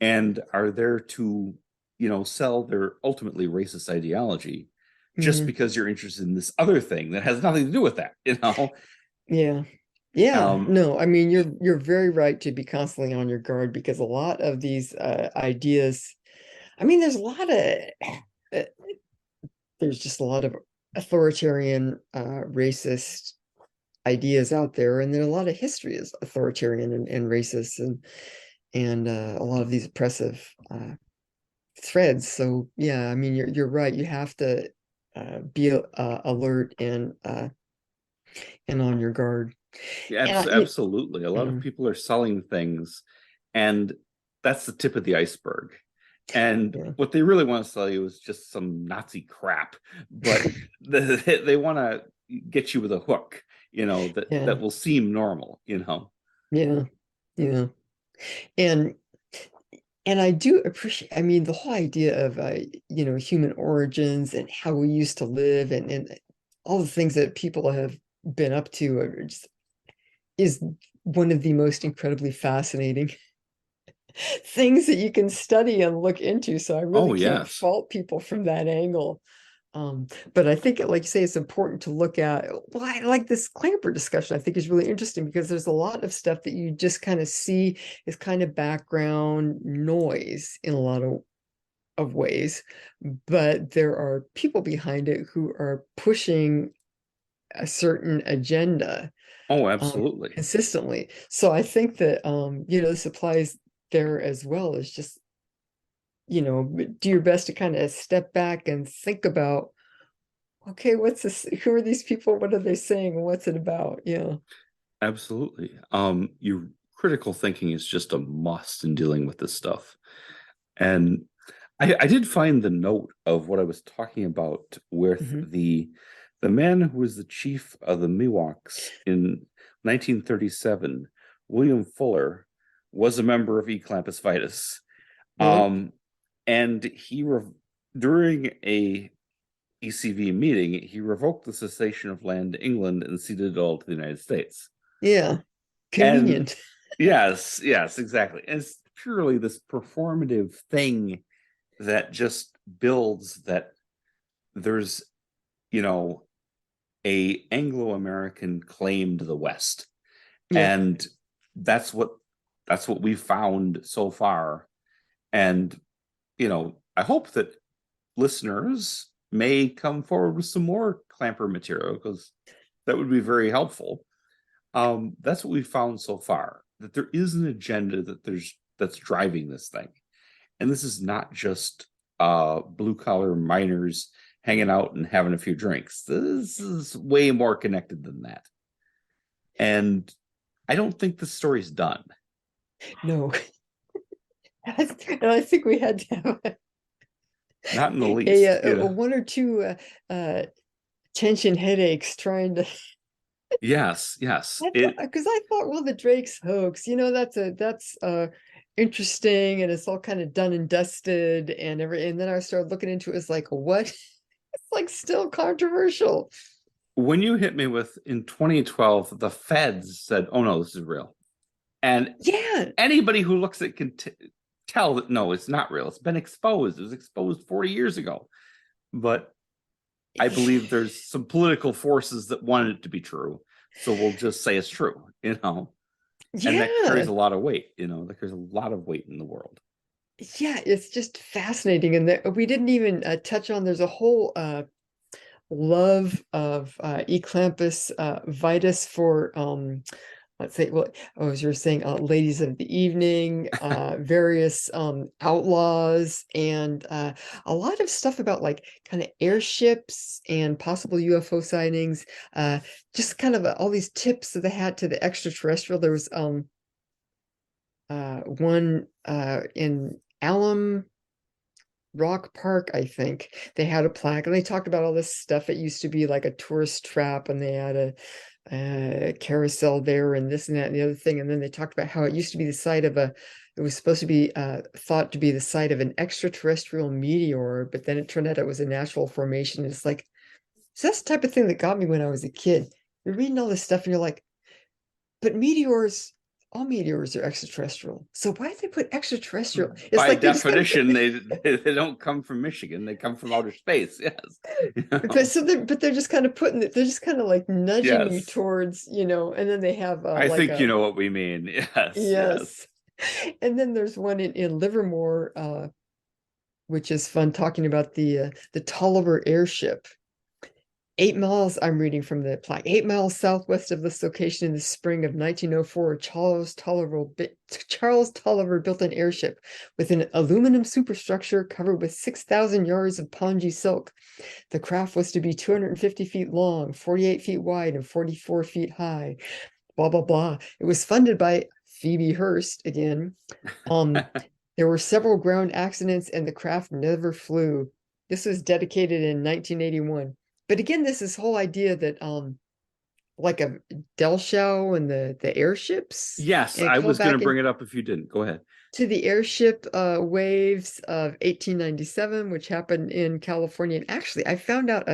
and are there to, sell their ultimately racist ideology just Mhm. because you're interested in this other thing that has nothing to do with that. Yeah. Yeah. Um, No, I mean, you're very right to be constantly on your guard, because a lot of these ideas, I mean, uh, there's just a lot of authoritarian, racist ideas out there, and there are a lot of history is authoritarian and racist, and a lot of these oppressive threads. So yeah, I mean, you're right. You have to be alert and on your guard. yeah, And absolutely. A lot of yeah, people are selling things, and that's the tip of the iceberg. And yeah, what they really want to sell you is just some Nazi crap, but they want to get you with a hook, yeah, that will seem normal. yeah, yeah. And I do appreciate, I mean, the whole idea of human origins and how we used to live, and all the things that people have been up to is one of the most incredibly fascinating things that you can study and look into. So I really Oh, can't yes. fault people from that angle. But I think, like you say, it's important to look at. Well, I like this clamper discussion. I think is really interesting because there's a lot of stuff that you just kind of see as kind of background noise in a lot of ways, but there are people behind it who are pushing a certain agenda Oh, absolutely. consistently. So I think that this applies there as well. Is just do your best to kind of step back and think about, okay, what's this? Who are these people? What are they saying? What's it about? Yeah. Absolutely. Your critical thinking is just a must in dealing with this stuff. And I did find the note of what I was talking about with Hmm. the man who was the chief of the Miwoks in 1937, William Fuller, was a member of Clampus Vitus. Really? And during a ECV meeting, he revoked the cessation of land to England and ceded it all to the United States. Yeah. And Convenient. yes, yes, exactly. And it's purely this performative thing that just builds that there's, you know, a Anglo-American claim to the West. Yeah. And that's what we've found so far. And, I hope that listeners may come forward with some more clamper material because that would be very helpful. That's what we've found so far, that there is an agenda that's driving this thing. And this is not just blue collar miners hanging out and having a few drinks. This is way more connected than that. And I don't think the story's done. No. And I think we had to have Not in the least, a one or two tension headaches trying to. Yes, yes. Because I thought, well, the Drake's hoax, that's interesting, and it's all kind of done and dusted and then I started looking into it. It's like, what? It's like still controversial. When you hit me with in 2012, the feds said, "Oh no, this is real," and Yeah. anybody who looks at it can tell that no, it's not real. It's been exposed. It was exposed 40 years ago. But I believe there's some political forces that want it to be true. So we'll just say it's true, and that carries Yeah. a lot of weight, that carries a lot of weight in the world. Yeah, it's just fascinating. And we didn't even touch on, there's a whole love of Eclampus Vitus for let's say, well, as you were saying, ladies of the evening, various outlaws, and a lot of stuff about like kind of airships and possible UFO sightings. Just kind of all these tips that they had to the extraterrestrial. There was one in Alum Rock Park, I think. They had a plaque and they talked about all this stuff. It used to be like a tourist trap, and they had a carousel there and this and that and the other thing. And then they talked about how it used to be the site of it was supposed to be thought to be the site of an extraterrestrial meteor, but then it turned out it was a natural formation. And it's like, so that's the type of thing that got me when I was a kid. You're reading all this stuff and you're like, but all meteors are extraterrestrial. So why did they put extraterrestrial? It's By like they just kind of definition, they don't come from Michigan. They come from outer space. Yes. but they're just kind of they're just kind of like nudging you Yes. towards, and then they have I like think you a know what we mean. Yes. Yes. yes. And then there's one in Livermore, which is fun, talking about the Tolliver airship. 8 miles, I'm reading from the plaque, 8 miles southwest of this location in the spring of 1904, Charles Tolliver built an airship with an aluminum superstructure covered with 6,000 yards of pongee silk. The craft was to be 250 feet long, 48 feet wide, and 44 feet high. Blah, blah, blah. It was funded by Phoebe Hearst again. Um, there were several ground accidents and the craft never flew. This was dedicated in 1981. But again, this whole idea that like a Del Show and the airships, Yes, and I call was going to back bring it up if you didn't. Go ahead. to the airship waves of 1897, which happened in California. And actually, I found out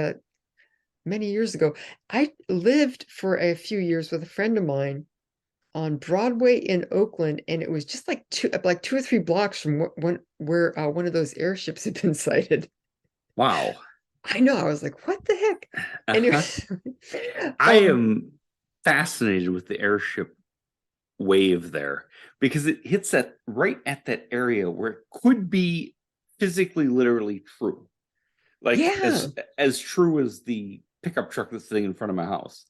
many years ago, I lived for a few years with a friend of mine on Broadway in Oakland, and it was just like two or three blocks from where one of those airships had been sighted. Wow. I know. I was like, what the heck? Anyway, I um, am fascinated with the airship wave there because it hits that right at that area where it could be physically, literally true. Like yeah, as true as the pickup truck that's sitting in front of my house.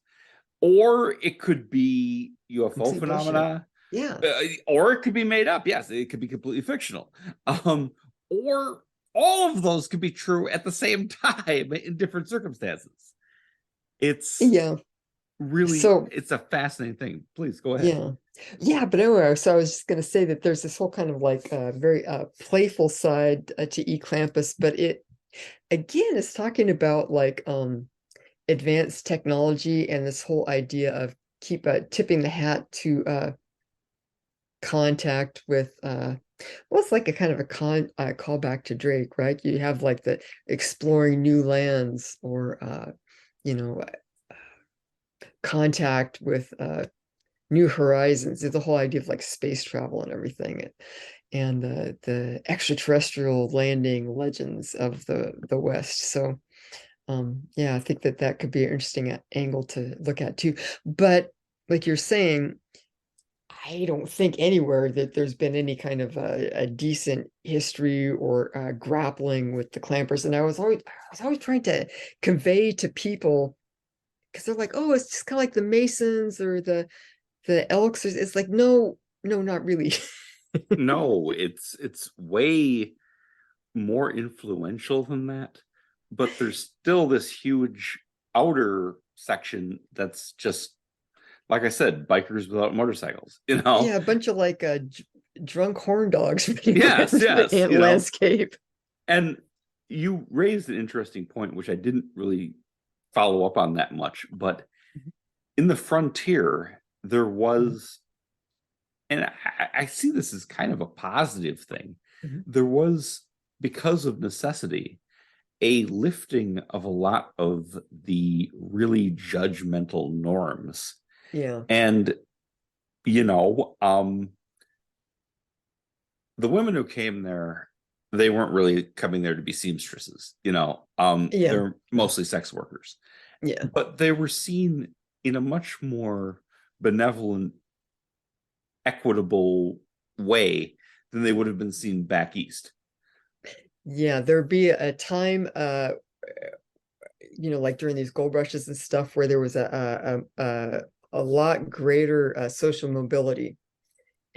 Or it could be UFO complete bullshit. phenomena, Yeah, or it could be made up. Yes, it could be completely fictional. Or all of those could be true at the same time in different circumstances. It's yeah. really, So it's a fascinating thing. Please go ahead. yeah, yeah. But anyway, so I was just going to say that there's this whole kind of like very playful side to Clampus, but it again is talking about like advanced technology and this whole idea of keep tipping the hat to contact with well, it's like a kind of a callback to Drake, right? You have like the exploring new lands or you know contact with new horizons. It's the whole idea of like space travel and everything, and the extraterrestrial landing legends of the West. So yeah, I think that that could be an interesting angle to look at too. But like you're saying, I don't think anywhere that there's been any kind of a decent history or grappling with the clampers. And I was always trying to convey to people because they're like, oh, it's just kind of like the Masons or the Elks. It's like, no, no, not really. No, it's way more influential than that, but there's still this huge outer section that's just, like I said, bikers without motorcycles, you know? Yeah, a bunch of like drunk horn dogs running around Yes, the yes, ant you know. landscape. And you raised an interesting point, which I didn't really follow up on that much, but in the frontier, there Mhm, was, and I see this as kind of a positive thing, mhm. there was, because of necessity, a lifting of a lot of the really judgmental norms. Yeah, And, you know, the women who came there, they weren't really coming there to be seamstresses, you know, yeah, they're mostly sex workers, yeah, but they were seen in a much more benevolent, equitable way than they would have been seen back east. yeah. There'd be a time, like during these gold rushes and stuff, where there was a lot greater social mobility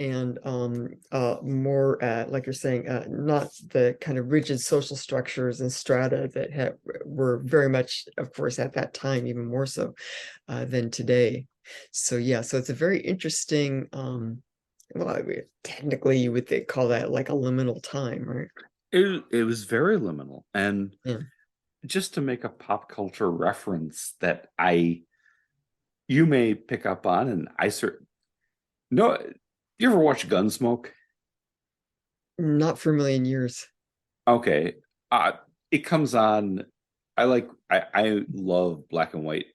and more like you're saying not the kind of rigid social structures and strata that were very much, of course, at that time even more so than today. So yeah, so it's a very interesting well, I mean, technically you would call that like a liminal time, right? It was very liminal. And Yeah. just to make a pop culture reference that you may pick up on, and I certainly no, you ever watch Gunsmoke? Not for a million years. Okay. Uh it comes on. I love black and white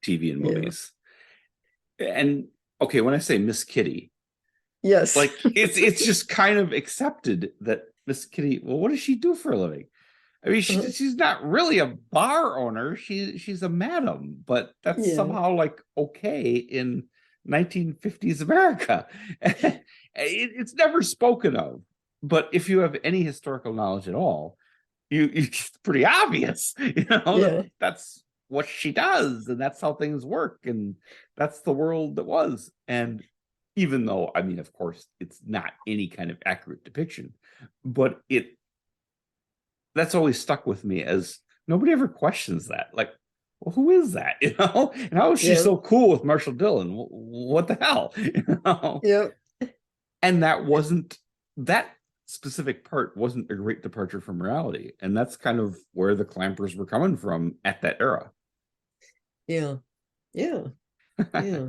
TV and Yeah. movies. And okay, when I say Miss Kitty, Yes. like it's just kind of accepted that Miss Kitty, well, what does she do for a living? I mean, she's not really a bar owner. She's a madam, but that's Yeah. somehow like okay in 1950s America. It's never spoken of. But if you have any historical knowledge at all, it's pretty obvious, that Yeah. that's what she does, and that's how things work, and that's the world that was. And even though, I mean, of course, it's not any kind of accurate depiction, but that's always stuck with me as nobody ever questions that. Like, well, who is that? And how is she Yeah. so cool with Marshall Dillon? What the hell? Yeah. And that specific part wasn't a great departure from reality. And that's kind of where the clampers were coming from at that era. Yeah. Yeah. Yeah.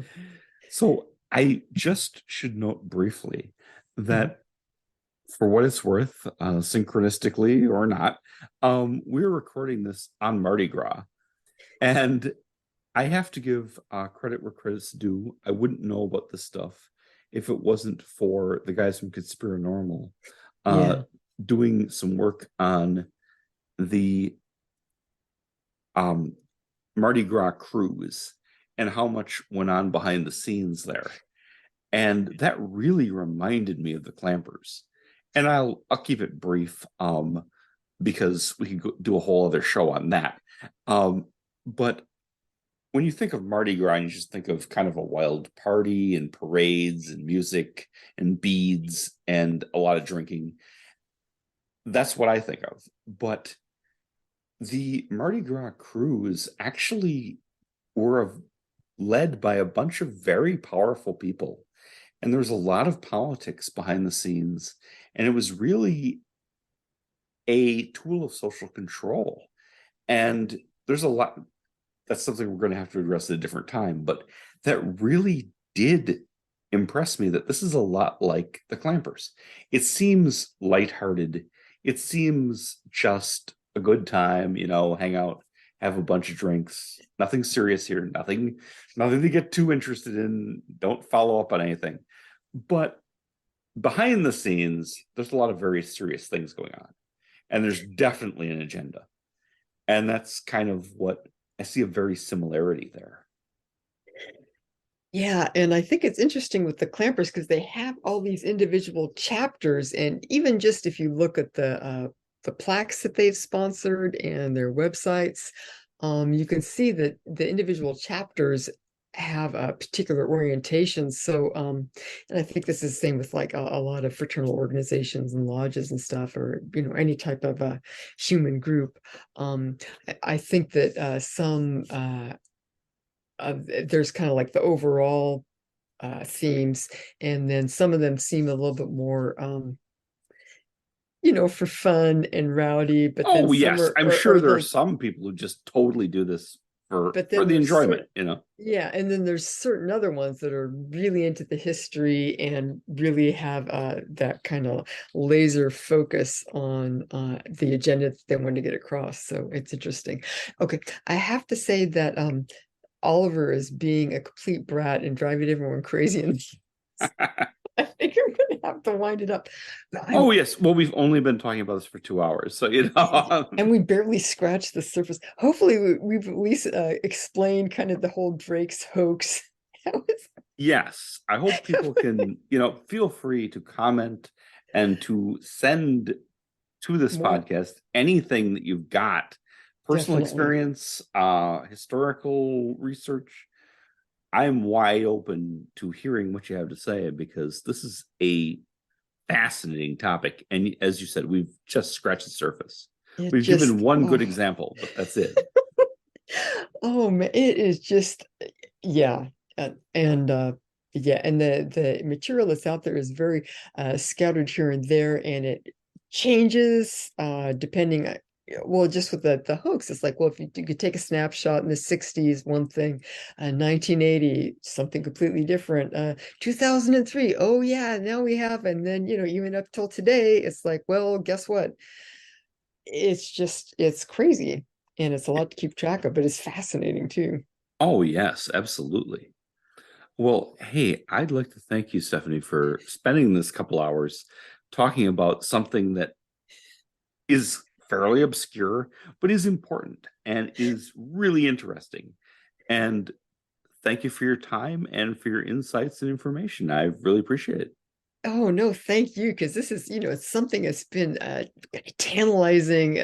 So I just should note briefly Mhm. that for what it's worth, synchronistically or not, we're recording this on Mardi Gras. And I have to give credit where credit's due. I wouldn't know about this stuff if it wasn't for the guys from Conspiranormal uh, Yeah. doing some work on the um, Mardi Gras cruise and how much went on behind the scenes there. And that really reminded me of the Clampers. And I'll keep it brief, because we could do a whole other show on that. But when you think of Mardi Gras, you just think of kind of a wild party and parades and music and beads and a lot of drinking. That's what I think of. But the Mardi Gras crews actually were led by a bunch of very powerful people. And there was a lot of politics behind the scenes. And it was really a tool of social control. And there's a lot, that's something we're going to have to address at a different time. But that really did impress me, that this is a lot like the Clampers. It seems lighthearted. It seems just a good time, hang out, have a bunch of drinks. Nothing serious here. Nothing to get too interested in. Don't follow up on anything. But behind the scenes, there's a lot of very serious things going on. And there's definitely an agenda. And that's kind of what I see, a very similarity there. Yeah, and I think it's interesting with the Clampers because they have all these individual chapters, and even just if you look at the plaques that they've sponsored and their websites, you can see that the individual chapters have a particular orientation. So, and I think this is the same with like a lot of fraternal organizations and lodges and stuff, or any type of human group. I think that there's kind of like the overall themes, and then some of them seem a little bit more for fun and rowdy, but then some yes, are I'm sure there are some people who just totally do this for the enjoyment. Yeah, and then there's certain other ones that are really into the history and really have that kind of laser focus on the agenda that they want to get across. So it's interesting. Okay, I have to say that Oliver is being a complete brat and driving everyone crazy, and I think I'm going to have to wind it up. Oh yes, well, we've only been talking about this for 2 hours, so and we barely scratched the surface. Hopefully, we've at least explained kind of the whole Drake's hoax. Yes, I hope people can, feel free to comment and to send to this podcast anything that you've got, personal experience, historical research. I'm wide open to hearing what you have to say, because this is a fascinating topic. And as you said, we've just scratched the surface. We've given one good example, but that's it. Oh man, it is just, yeah. And yeah, and the material that's out there is very scattered here and there, and it changes depending. Well, just with the hoax, it's like, well, if you could take a snapshot in the 60s, one thing, 1980, something completely different, 2003, oh yeah, now we have, and then even up till today, it's like, well, guess what? It's crazy, and it's a lot to keep track of, but it's fascinating too. Oh yes, absolutely. Well, hey, I'd like to thank you, Stephanie, for spending this couple hours talking about something that is fairly obscure, but is important and is really interesting. And thank you for your time and for your insights and information. I really appreciate it. Oh no, thank you, because this is it's something that's been tantalizing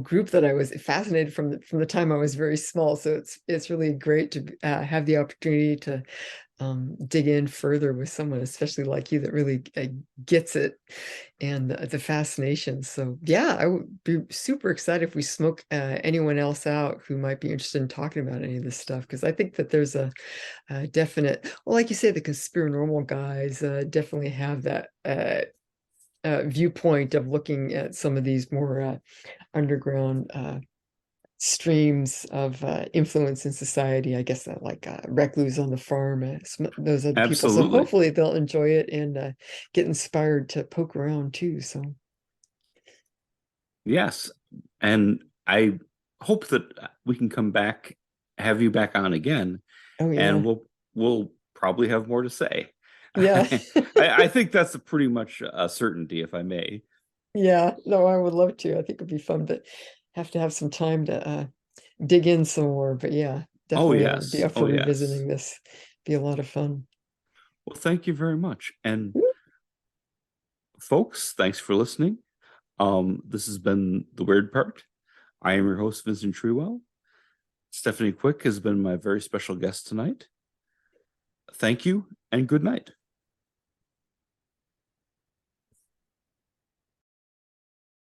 group that I was fascinated from the time I was very small. So it's really great to have the opportunity to dig in further with someone, especially like you, that really gets it, and the fascination. So yeah, I would be super excited if we smoke anyone else out who might be interested in talking about any of this stuff, because I think that there's a definite, well, like you say, the conspiranormal guys definitely have that viewpoint of looking at some of these more underground streams of influence in society. I guess like recluse on the farm, those other people. So hopefully they'll enjoy it and get inspired to poke around too. So yes, and I hope that we can come back, have you back on again, and we'll probably have more to say. Yeah. I think that's pretty much a certainty, if I may. Yeah, no, I would love to. I think it'd be fun, but have to have some time to dig in some more. But yeah, Oh, definitely be yes. up for Oh, yes. revisiting this. Be a lot of fun. Well, thank you very much. And folks, thanks for listening. This has been The Weird Part. I am your host, Vincent Treewell. Stephanie Quick has been my very special guest tonight. Thank you and good night.